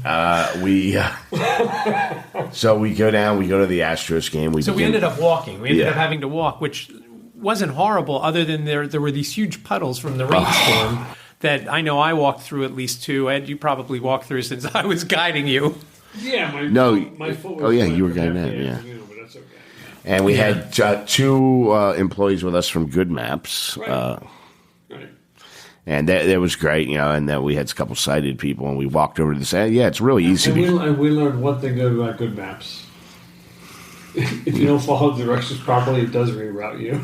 so we go down. We go to the Astros game. We ended up walking. We ended up having to walk, which wasn't horrible, other than there were these huge puddles from the rainstorm that I know I walked through at least two. Ed, you probably walked through since I was guiding you. Yeah, my foot was. Oh yeah, you were guiding that. Yeah. But that's okay. And we had two employees with us from Good Maps. Right. And that was great, and then we had a couple sighted people, and we walked over to this. Yeah, it's really easy. And we learned one thing good about Good Maps. If you don't follow directions properly, it does reroute you.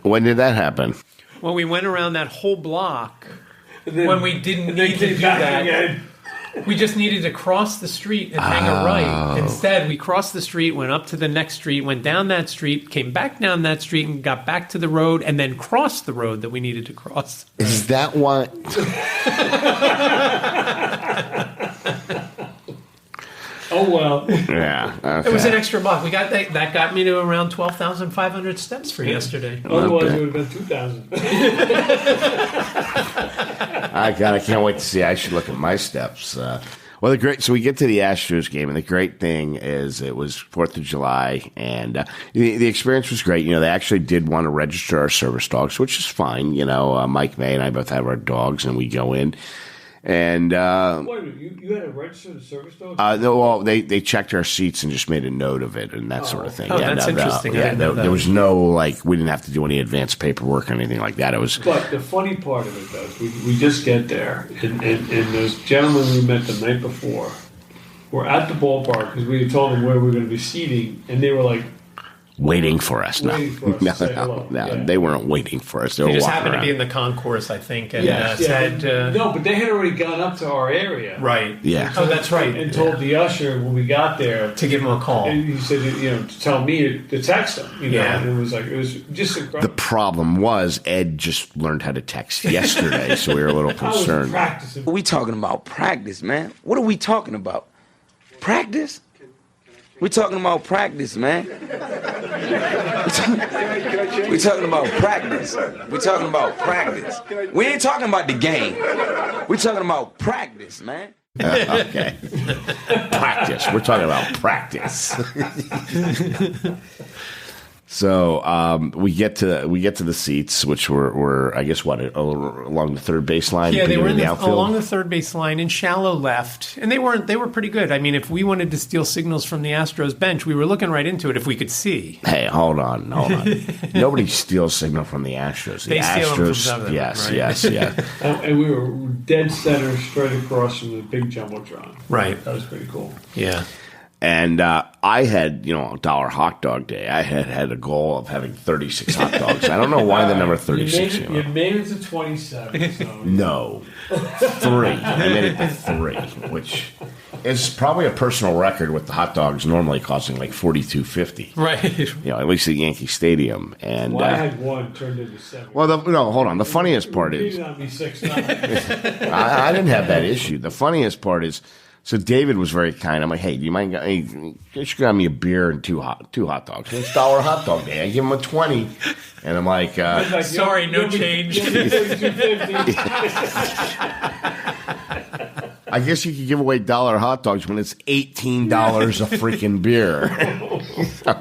When did that happen? Well, we went around that whole block when we didn't need to do that. Again. We just needed to cross the street and hang a right. Instead, we crossed the street, went up to the next street, went down that street, came back down that street, and got back to the road, and then crossed the road that we needed to cross. Is that what? Oh, well. Yeah. Okay. It was an extra buck. We got that got me to around 12,500 steps for yesterday. Otherwise, it would have been 2,000. I can't wait to see. I should look at my steps. So we get to the Astros game, and the great thing is it was 4th of July, and the experience was great. They actually did want to register our service dogs, which is fine. Mike May and I both have our dogs, and we go in. And wait a minute, you had to register the service dogs? No, well, they checked our seats and just made a note of it and that sort of thing. Oh, that's interesting. There was no we didn't have to do any advanced paperwork or anything like that. It was. But the funny part of it, though, is we just get there, and those gentlemen we met the night before were at the ballpark because we had told them where we were going to be seating, and they were like. Waiting for us. No, yeah. They weren't waiting for us. They just were happened around. to be in the concourse, I think, and said... said... no, but they had already gone up to our area. Right. Yeah. Oh, that's right. And told the usher when we got there... to give him a call. And he said, to tell me to text him. And it was just incredible. The problem was Ed just learned how to text yesterday, so we were a little concerned. I was practicing. What are we talking about? Practice, man. What are we talking about? Practice? We're talking about practice, man. We're talking about practice. We're talking about practice. We ain't talking about the game. We're talking about practice, man. Okay. Practice. We're talking about practice. So we get to the seats, which were I guess along the third baseline. Yeah, they were along the third baseline in shallow left, and they were pretty good. I mean, if we wanted to steal signals from the Astros bench, we were looking right into it if we could see. Hey, hold on. Nobody steals signal from the Astros. They steal them from some of them, yes, right? yes. And we were dead center, straight across from the big jumbotron. Right, that was pretty cool. Yeah. And I had, $1 hot dog day. I had a goal of having 36 hot dogs. I don't know why the number 36. You made it to 27. So. No, 3. I made it to 3, which is probably a personal record with the hot dogs normally costing like $42.50. Right. At least at Yankee Stadium. And I had 1 turned into 7. Well, hold on. The funniest part is on me 6 times. I didn't have that issue. The funniest part is. So David was very kind. I'm like, hey, do you mind? You should grab me a beer and two hot dogs. It's $1 hot dog day. I give him a 20, and I'm like, sorry, no change. I guess you could give away $1 hot dogs when it's $18 a freaking beer.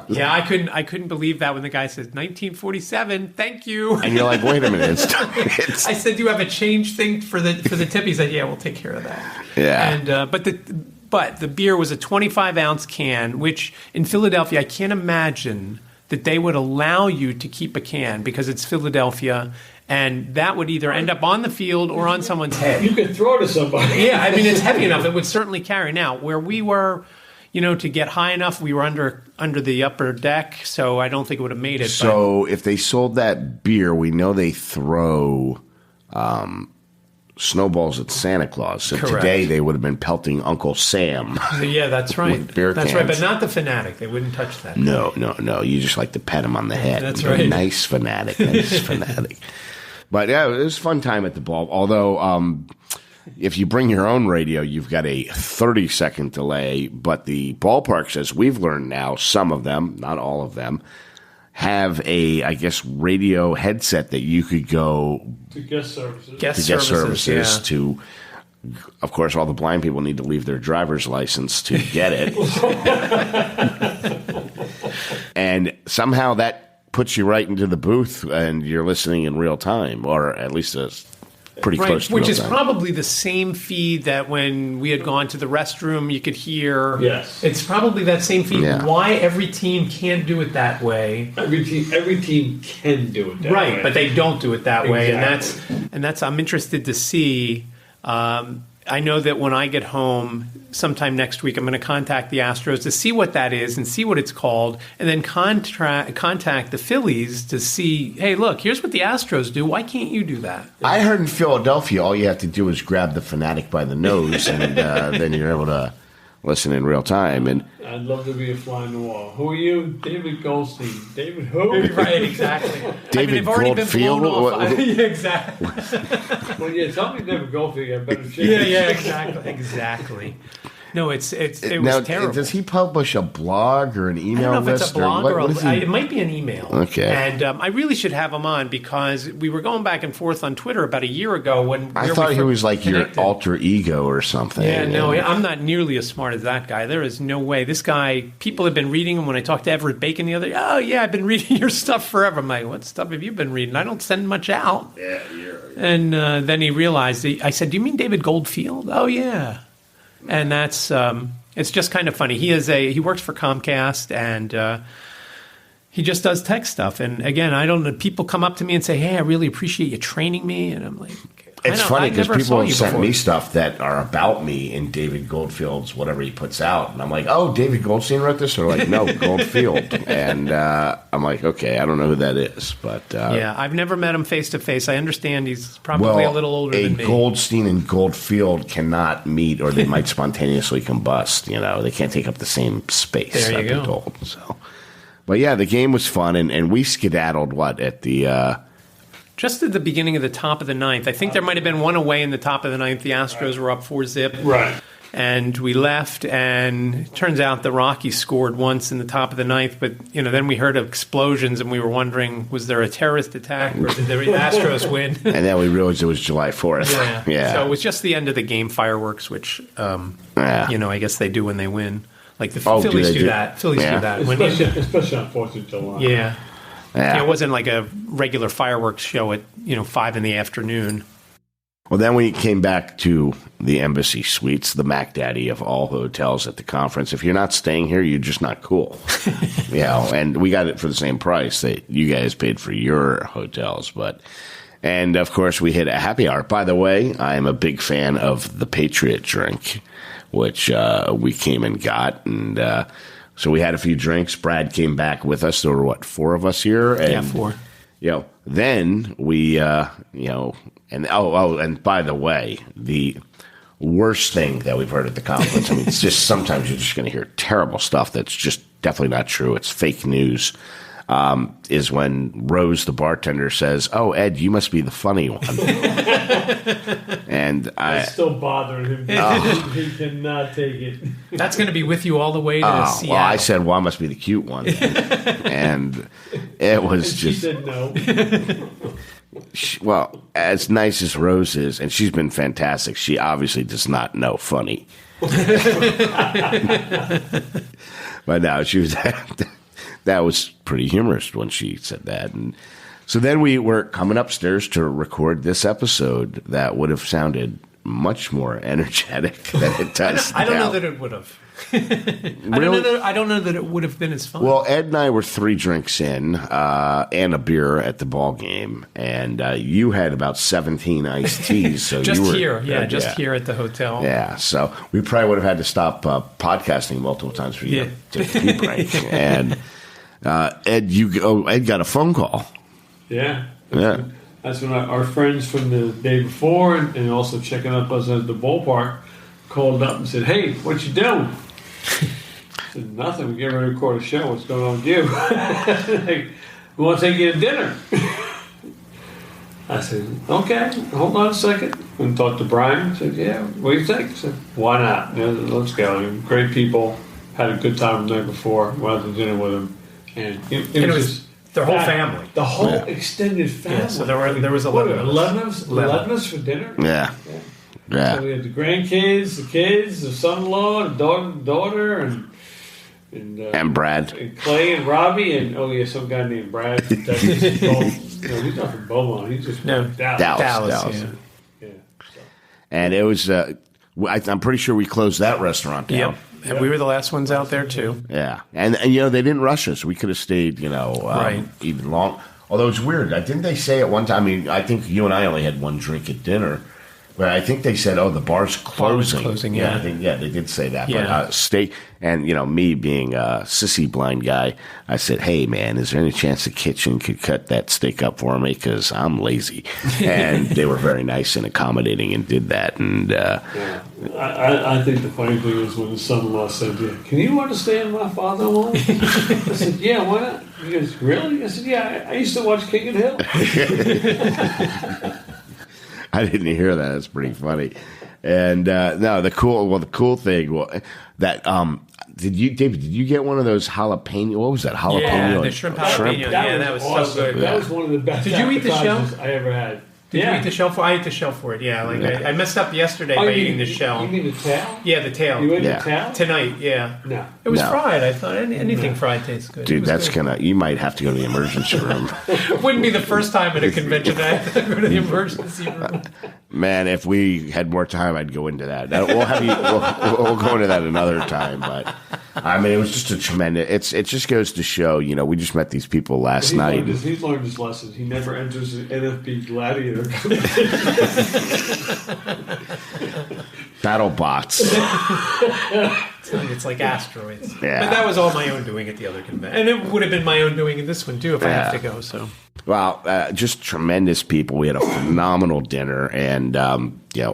Yeah, I couldn't believe that when the guy says 1947. Thank you. And you're like, wait a minute. I said, do you have a change thing for the tip? He said, yeah, we'll take care of that. Yeah. And but the beer was a 25-ounce can, which in Philadelphia, I can't imagine that they would allow you to keep a can because it's Philadelphia. And that would either end up on the field or on someone's head. You could throw to somebody. Yeah, I mean, it's heavy enough. It would certainly carry. Now, where we were, to get high enough, we were under the upper deck, so I don't think it would have made it. So if they sold that beer, we know they throw snowballs at Santa Claus. So Correct. Today they would have been pelting Uncle Sam. Yeah, that's right. With beer that's cans. right, but not the fanatic. They wouldn't touch that. No. You just like to pet him on the head. That's right. Nice fanatic. But yeah, it was a fun time at the ball. Although, if you bring your own radio, you've got a 30-second delay. But the ballparks, as we've learned now, some of them, not all of them, have a, I guess, radio headset that you could go to guest services. Guest services. To, of course, all the blind people need to leave their driver's license to get it. And somehow that puts you right into the booth and you're listening in real time, or at least pretty close to which real is time. probably the same feed that when we had gone to the restroom you could hear. Yes. It's probably that same feed. Yeah. Why every team can't do it that way. Every team can do it that way. Right, but they don't do it that way. Exactly. And that's I'm interested to see. I know that when I get home sometime next week, I'm going to contact the Astros to see what that is and see what it's called, and then contact the Phillies to see, hey, look, here's what the Astros do. Why can't you do that? I heard in Philadelphia, all you have to do is grab the fanatic by the nose, and then you're able to listen in real time. And I'd love to be a fly on the wall. Who are you? David Goldstein. David who? Right, exactly. David they've already Goldfield? been blown off. Yeah, exactly. Well, yeah, tell me David Goldfield, you have better chance. Yeah, exactly. No, it now, was terrible. does he publish a blog or an email I don't know if list? it's a blog or what is he? it might be an email. Okay. And I really should have him on because we were going back and forth on Twitter about a year ago when I thought he was like connected. your alter ego or something. Yeah, no, I'm not nearly as smart as that guy. There is no way. This guy, people have been reading him. When I talked to Everett Bacon the other day, oh, yeah, I've been reading your stuff forever. I'm like, what stuff have you been reading? I don't send much out. Yeah, you're... And then he realized, I said, do you mean David Goldfield? Oh, yeah. And that's... it's just kind of funny. He works for Comcast, and he just does tech stuff. And again, I don't know. People come up to me and say, "Hey, I really appreciate you training me." And I'm like, It's funny because people have sent before. me stuff that are about me in David Goldfield's whatever he puts out, and I'm like, "Oh, David Goldstein wrote this," or like, "No, Goldfield," and I'm like, "Okay, I don't know who that is," but yeah, I've never met him face to face. I understand he's probably a little older than me. Goldstein and Goldfield cannot meet, or they might spontaneously combust. You know, they can't take up the same space. There you I've been go. told. So, but yeah, the game was fun, and we skedaddled at the. Just at the beginning of the top of the ninth. I think there might have been one away in the top of the ninth. The Astros were up 4-0. Right. And we left, and it turns out the Rockies scored once in the top of the ninth, but then we heard explosions, and we were wondering, was there a terrorist attack, or did the Astros win? And then we realized it was July 4th. Yeah. So it was just the end of the game fireworks, which, I guess they do when they win. Like the Phillies do that. Phillies do that. Especially on 4th of July. Yeah. It wasn't like a regular fireworks show at 5 in the afternoon. Well, then we came back to the Embassy Suites, the Mac Daddy of all hotels at the conference. If you're not staying here, you're just not cool. And we got it for the same price that you guys paid for your hotels. And of course, we hit a happy hour. By the way, I am a big fan of the Patriot drink, which we came and got. And so we had a few drinks. Brad came back with us. There were, 4 of us here? And, 4. Then we, and by the way, the worst thing that we've heard at the conference, I mean, it's just sometimes you're just going to hear terrible stuff that's just definitely not true. It's fake news, is when Rose, the bartender, says, "Oh, Ed, you must be the funny one." And it's still bothering him. He cannot take it. That's going to be with you all the way to Seattle. Well, I said, "Well, I must be the cute one," and it was She just. said no. Well, as nice as Rose is, and she's been fantastic, she obviously does not know funny. But no, she was. That was pretty humorous when she said that. And so then we were coming upstairs to record this episode that would have sounded much more energetic than it does now. I don't know that it would have. Really? I don't know that it would have been as fun. Well, Ed and I were 3 drinks in and a beer at the ball game, and you had about 17 iced teas. So just you were, here, here at the hotel. Yeah, so we probably would have had to stop podcasting multiple times for you to take a pee break. And Ed got a phone call. Yeah. Yeah. That's when our friends from the day before and also checking up us at the ballpark called up and said, "Hey, what you doing?" I said, "Nothing. We're getting ready to record a show. What's going on with you?" Like, "We want to take you to dinner." I said, "Okay, hold on a second." And talked to Bryan. I said, "Yeah, what do you think?" I said, "Why not? Let's go." Great people. Had a good time the night before. Went out to dinner with them. And it was just their whole family. The whole extended family. Yeah, so there was 11 of us for dinner? Yeah. So we had the grandkids, the kids, the son-in-law, the daughter, and Brad. And Clay and Robbie, and some guy named Brad. He's not from Beaumont. He's just from Dallas. Yeah. And it was, I'm pretty sure we closed that restaurant down. Yep. And we were the last ones out there, too. Yeah. And they didn't rush us. We could have stayed, even long. Although it's weird. Didn't they say at one time, I mean, I think you and I only had 1 drink at dinner, but I think they said, the bar's closing. Yeah. I think, they did say that. Yeah. But stay, and, me being a sissy blind guy, I said, "Hey, man, is there any chance the kitchen could cut that steak up for me? Because I'm lazy." And they were very nice and accommodating and did that. And I think the funny thing is when the son-in-law said, "Can you understand my father-in-law?" I said, "Yeah, why not?" He goes, "Really?" I said, "Yeah, I used to watch King of the Hill." I didn't hear that. That's pretty funny. And the cool thing that did you get one of those jalapeno? What was that? Jalapeno? Yeah, the shrimp jalapeno. That was awesome. so good. That was one of the best. Did you eat the shell? I ever had. Did you eat the shell for? I ate the shell for it. Yeah, I messed up yesterday by eating the shell. You mean the tail? Yeah, the tail. You ate the tail tonight? Yeah. No, it was fried. I thought anything fried tastes good. Dude, that's good. You might have to go to the emergency room. It wouldn't be the first time at a convention I have to go to the emergency room. Man, if we had more time, I'd go into that. We'll go into that another time. But I mean, it was just a tremendous. It just goes to show, we just met these people last night. He learned his lesson. He never enters an NFB Gladiator. Battle bots. It's like asteroids. Yeah. But that was all my own doing at the other convention. And it would have been my own doing in this one, too, if I have to go. So. Well, just tremendous people. We had a phenomenal dinner, and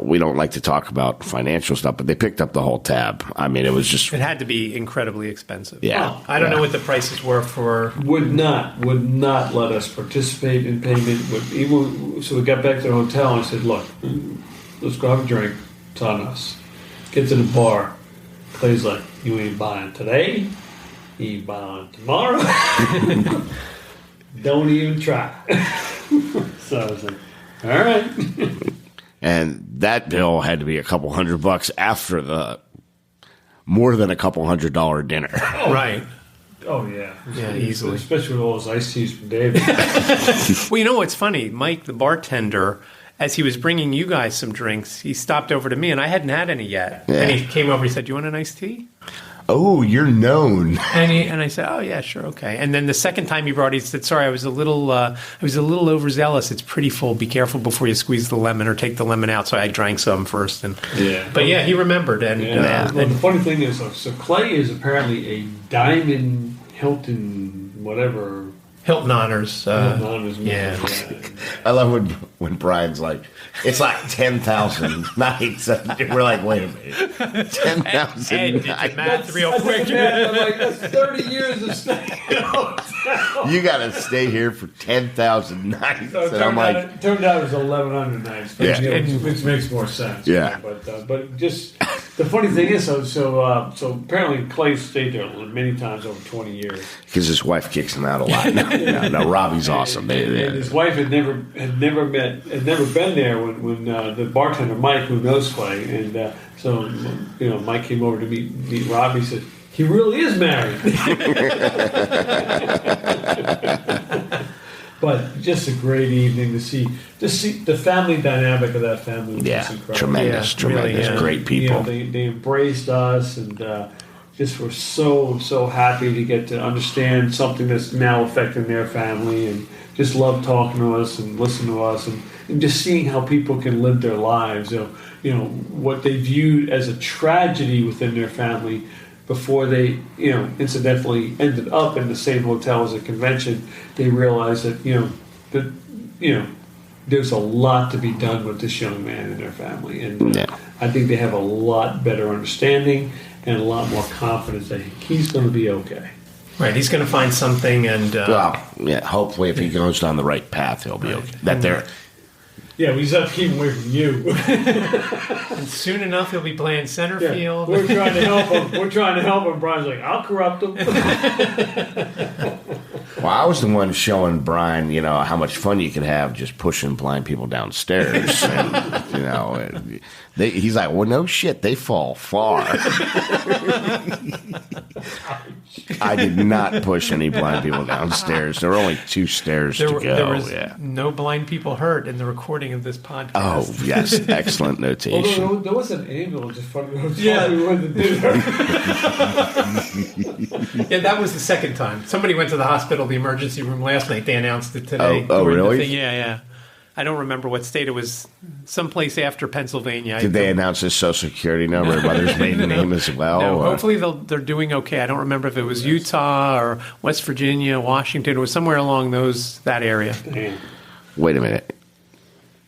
we don't like to talk about financial stuff, but they picked up the whole tab. I mean, it was just... It had to be incredibly expensive. Yeah. I don't know what the prices were for... Would not let us participate in payment. So we got back to the hotel and I said, "Look, let's go have a drink. It's on us." Get to the bar. Clay's like, you ain't buying today. You ain't buying tomorrow. Don't even try. So I was like, all right. And that bill had to be a couple $100 after the more than a couple $100 dinner. Oh, Right. Oh, yeah. Yeah, easily. Especially with all those iced teas from David. Well, you know what's funny? Mike, the bartender, as he was bringing you guys some drinks, he stopped over to me, and I hadn't had any yet. Yeah. And he came over, he said, "Do you want an iced tea?" Oh, you're known. And I said, "Oh yeah, sure, okay." And then the second time he brought it, he said, "Sorry, I was a little overzealous. It's pretty full. Be careful before you squeeze the lemon or take the lemon out." So I drank some first, but yeah, he remembered. And, Well, the funny thing is, so Clay is apparently a Diamond Hilton, whatever. Hilton Honors. Hilton Honors yeah. I love when Brian's like, it's like 10,000 nights. We're like, wait a minute. 10,000 Ed, nights. math real quick. I'm like, that's 30 years of staying in a hotel. You got to stay here for 10,000 nights. So And I'm like, it turned out it was 1,100 nights, Yeah. which makes more sense. Yeah. Right? But just the funny thing is, so apparently Clay stayed there many times over 20 years. because his wife kicks him out a lot. No, Robbie's awesome. And his wife had never been there when the bartender Mike, who knows Clay, and so Mike came over to meet Robbie. He said, "He really is married." But just a great evening to see the family dynamic of that family. Was just incredible. Tremendous, really, great people. They embraced us and just were so happy to get to understand something that's now affecting their family, and just love talking to us and listening to us, and just seeing how people can live their lives. What they viewed as a tragedy within their family before they, incidentally ended up in the same hotel as a convention. They realized that, there's a lot to be done with this young man and their family. And I think they have a lot better understanding and a lot more confidence that he's going to be okay. Right, he's going to find something, and hopefully if he goes down the right path, he'll be okay. That there. Yeah, we just have to keep him away from you. and soon enough he'll be playing center field. We're trying to help him. Brian's like, "I'll corrupt him." Well, I was the one showing Bryan, how much fun you could have just pushing blind people downstairs. And, he's like, "Well, no shit, they fall far." I did not push any blind people downstairs. There were only 2 stairs to go. There was no blind people hurt in the recording of this podcast. Oh, yes. Excellent notation. Although there was an ambulance in front of the hotel. We went to dinner. Yeah, that was the second time. Somebody went to the hospital, the emergency room last night. They announced it today. Oh, really? Yeah. I don't remember what state it was. Someplace after Pennsylvania. Did they announce his social security number, mother's maiden name as well? No, hopefully they're doing okay. I don't remember if it was Utah or West Virginia, Washington. It was somewhere along that area. Wait a minute.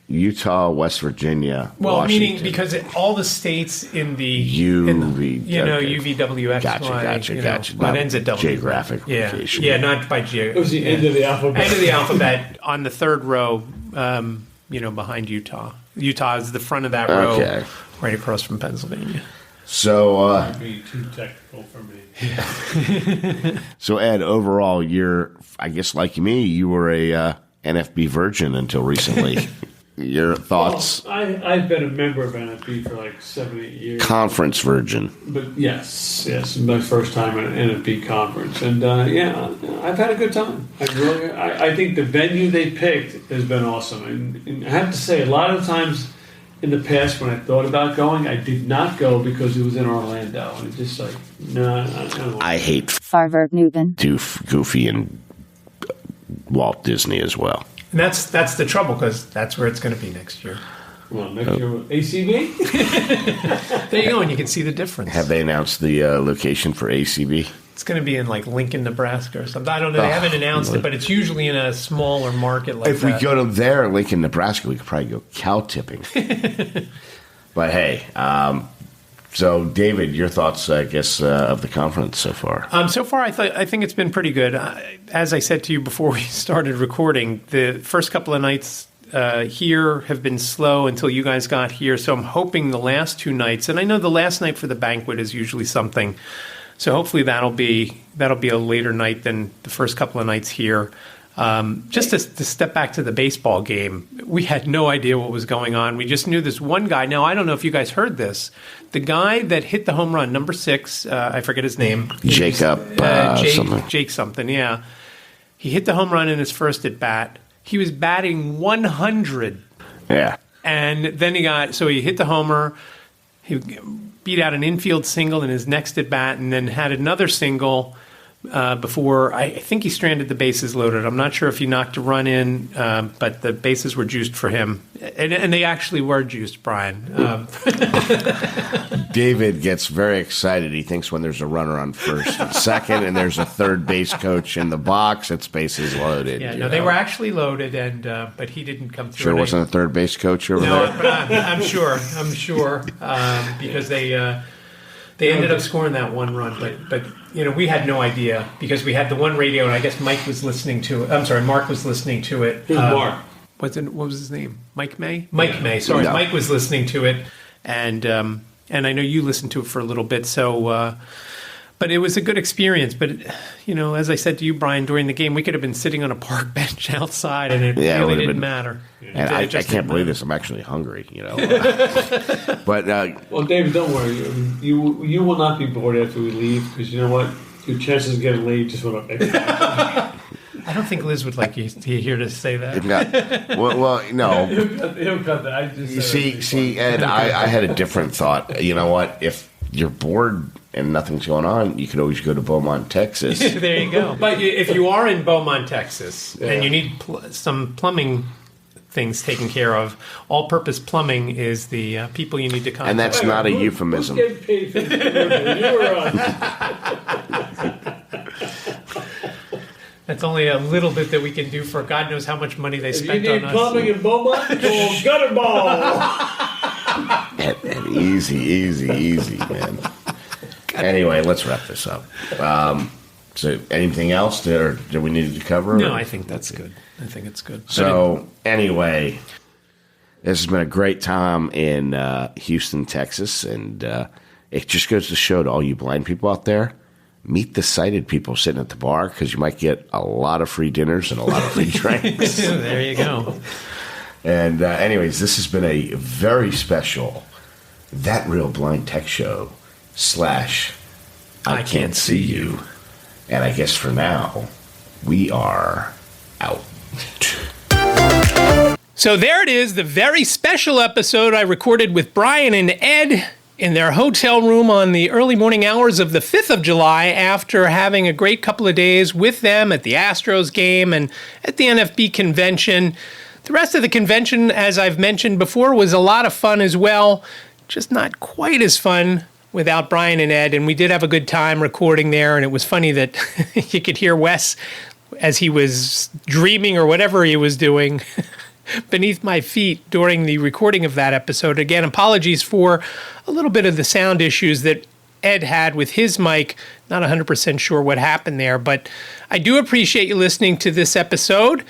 Utah, West Virginia, well, Washington. Meaning because all the states in the UVWX. Gotcha. But ends at W. Geographic location. Yeah, not by geo. It was the end of the alphabet. End of the alphabet on the third row, behind Utah. Utah is the front of that row, right across from Pennsylvania. So, that'd be too technical for me. So, Ed, overall, I guess like me, you were a NFB virgin until recently. Your thoughts? Well, I've been a member of NFB for like 7, 8 years. Conference virgin. But yes, my first time at an NFB conference, and I've had a good time. I think the venue they picked has been awesome, and I have to say, a lot of times in the past when I thought about going, I did not go because it was in Orlando, and it's just like, no, I don't know. I hate Farver Newton, Goofy, and Walt Disney as well. And that's the trouble, because that's where it's going to be next year. Well, next year with ACB? There you go, and you can see the difference. Have they announced the location for ACB? It's going to be in like Lincoln, Nebraska or something. I don't know. They haven't announced it, but it's usually in a smaller market like that. If we go to there, Lincoln, Nebraska, we could probably go cow tipping. But hey, so David, your thoughts, I guess, of the conference so far? So far, I think it's been pretty good. As I said to you before we started recording, the first couple of nights here have been slow until you guys got here. So I'm hoping the last 2 nights, and I know the last night for the banquet is usually something. So hopefully that'll be a later night than the first couple of nights here. Just to step back to the baseball game, we had no idea what was going on. We just knew this one guy. Now, I don't know if you guys heard this. The guy that hit the home run, number 6, I forget his name. Jake something, yeah. He hit the home run in his first at bat. He was batting 100. Yeah. And then he hit the homer. He beat out an infield single in his next at bat, and then had another single before I think he stranded the bases loaded. I'm not sure if he knocked a run in, but the bases were juiced for him, and they actually were juiced, Brian. David gets very excited. He thinks when there's a runner on first and second, and there's a third base coach in the box, it's bases loaded. Yeah, no, they were actually loaded, and but he didn't come through. Sure, wasn't a third base coach over there? No, but I'm sure because they ended up scoring that one run, but we had no idea because we had the one radio, and I guess Mark was listening to it. Who's Mark? What was his name? Mike May? Mike May. Sorry, no. Mike was listening to it, and I know you listened to it for a little bit. So, but it was a good experience. But as I said to you, Brian, during the game, we could have been sitting on a park bench outside, and it really didn't matter. And I can't believe this. I'm actually hungry. But well, David, don't worry. You will not be bored after we leave because you know what? Your chances of getting laid just went up. I don't think Liz would like you here to say that. Well, no. He'll cut that. You see, Ed, I had a different thought. You know what? If you're bored and nothing's going on, you could always go to Beaumont, Texas. There you go. But if you are in Beaumont, Texas, and you need some plumbing things taken care of, all-purpose plumbing is the people you need to contact. And that's not a euphemism. Who's getting paid for this? You or us? That's only a little bit that we can do for God knows how much money they spent on us. If you need plumbing in Beaumont, call Gutter Ball. Easy, man. Anyway, let's wrap this up. So anything else that we needed to cover? No, I think that's good. I think it's good. So anyway, this has been a great time in Houston, Texas, and it just goes to show to all you blind people out there, meet the sighted people sitting at the bar because you might get a lot of free dinners and a lot of free drinks. There you go. And anyways, this has been a very special That Real Blind Tech Show / iCantCU. And I guess for now, we are out. So there it is, the very special episode I recorded with Bryan and Ed in their hotel room on the early morning hours of the 5th of July after having a great couple of days with them at the Astros game and at the NFB convention. The rest of the convention, as I've mentioned before, was a lot of fun as well, just not quite as fun without Bryan and Ed, and we did have a good time recording there, and it was funny that you could hear Wes as he was dreaming or whatever he was doing beneath my feet during the recording of that episode. Again, apologies for a little bit of the sound issues that Ed had with his mic. Not 100% sure what happened there, but I do appreciate you listening to this episode.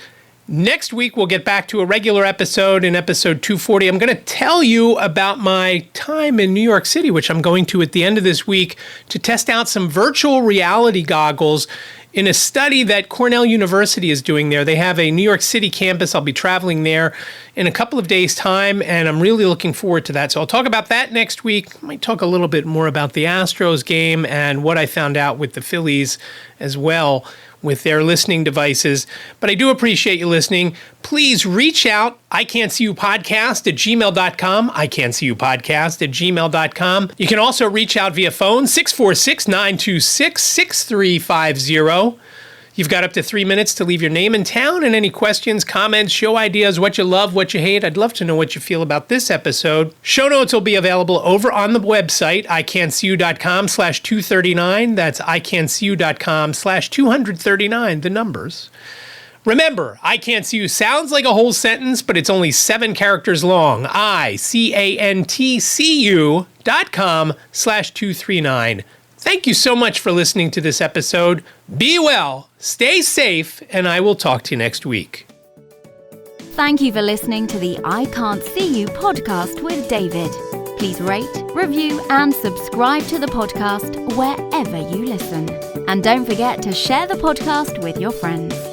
Next week, we'll get back to a regular episode in episode 240. I'm going to tell you about my time in New York City, which I'm going to at the end of this week, to test out some virtual reality goggles in a study that Cornell University is doing there. They have a New York City campus. I'll be traveling there in a couple of days' time, and I'm really looking forward to that. So I'll talk about that next week. I might talk a little bit more about the Astros game and what I found out with the Phillies as well with their listening devices. But I do appreciate you listening. Please reach out, iCantCUpodcast@gmail.com, iCantCUpodcast@gmail.com. You can also reach out via phone, 646-926-6350. You've got up to 3 minutes to leave your name and town and any questions, comments, show ideas, what you love, what you hate. I'd love to know what you feel about this episode. Show notes will be available over on the website, iCantCU.com/239. That's iCantCU.com/239, the numbers. Remember, iCantCU sounds like a whole sentence, but it's only 7 characters long. iCantCU.com/239. Thank you so much for listening to this episode. Be well, stay safe, and I will talk to you next week. Thank you for listening to the iCantCU podcast with David. Please rate, review, and subscribe to the podcast wherever you listen. And don't forget to share the podcast with your friends.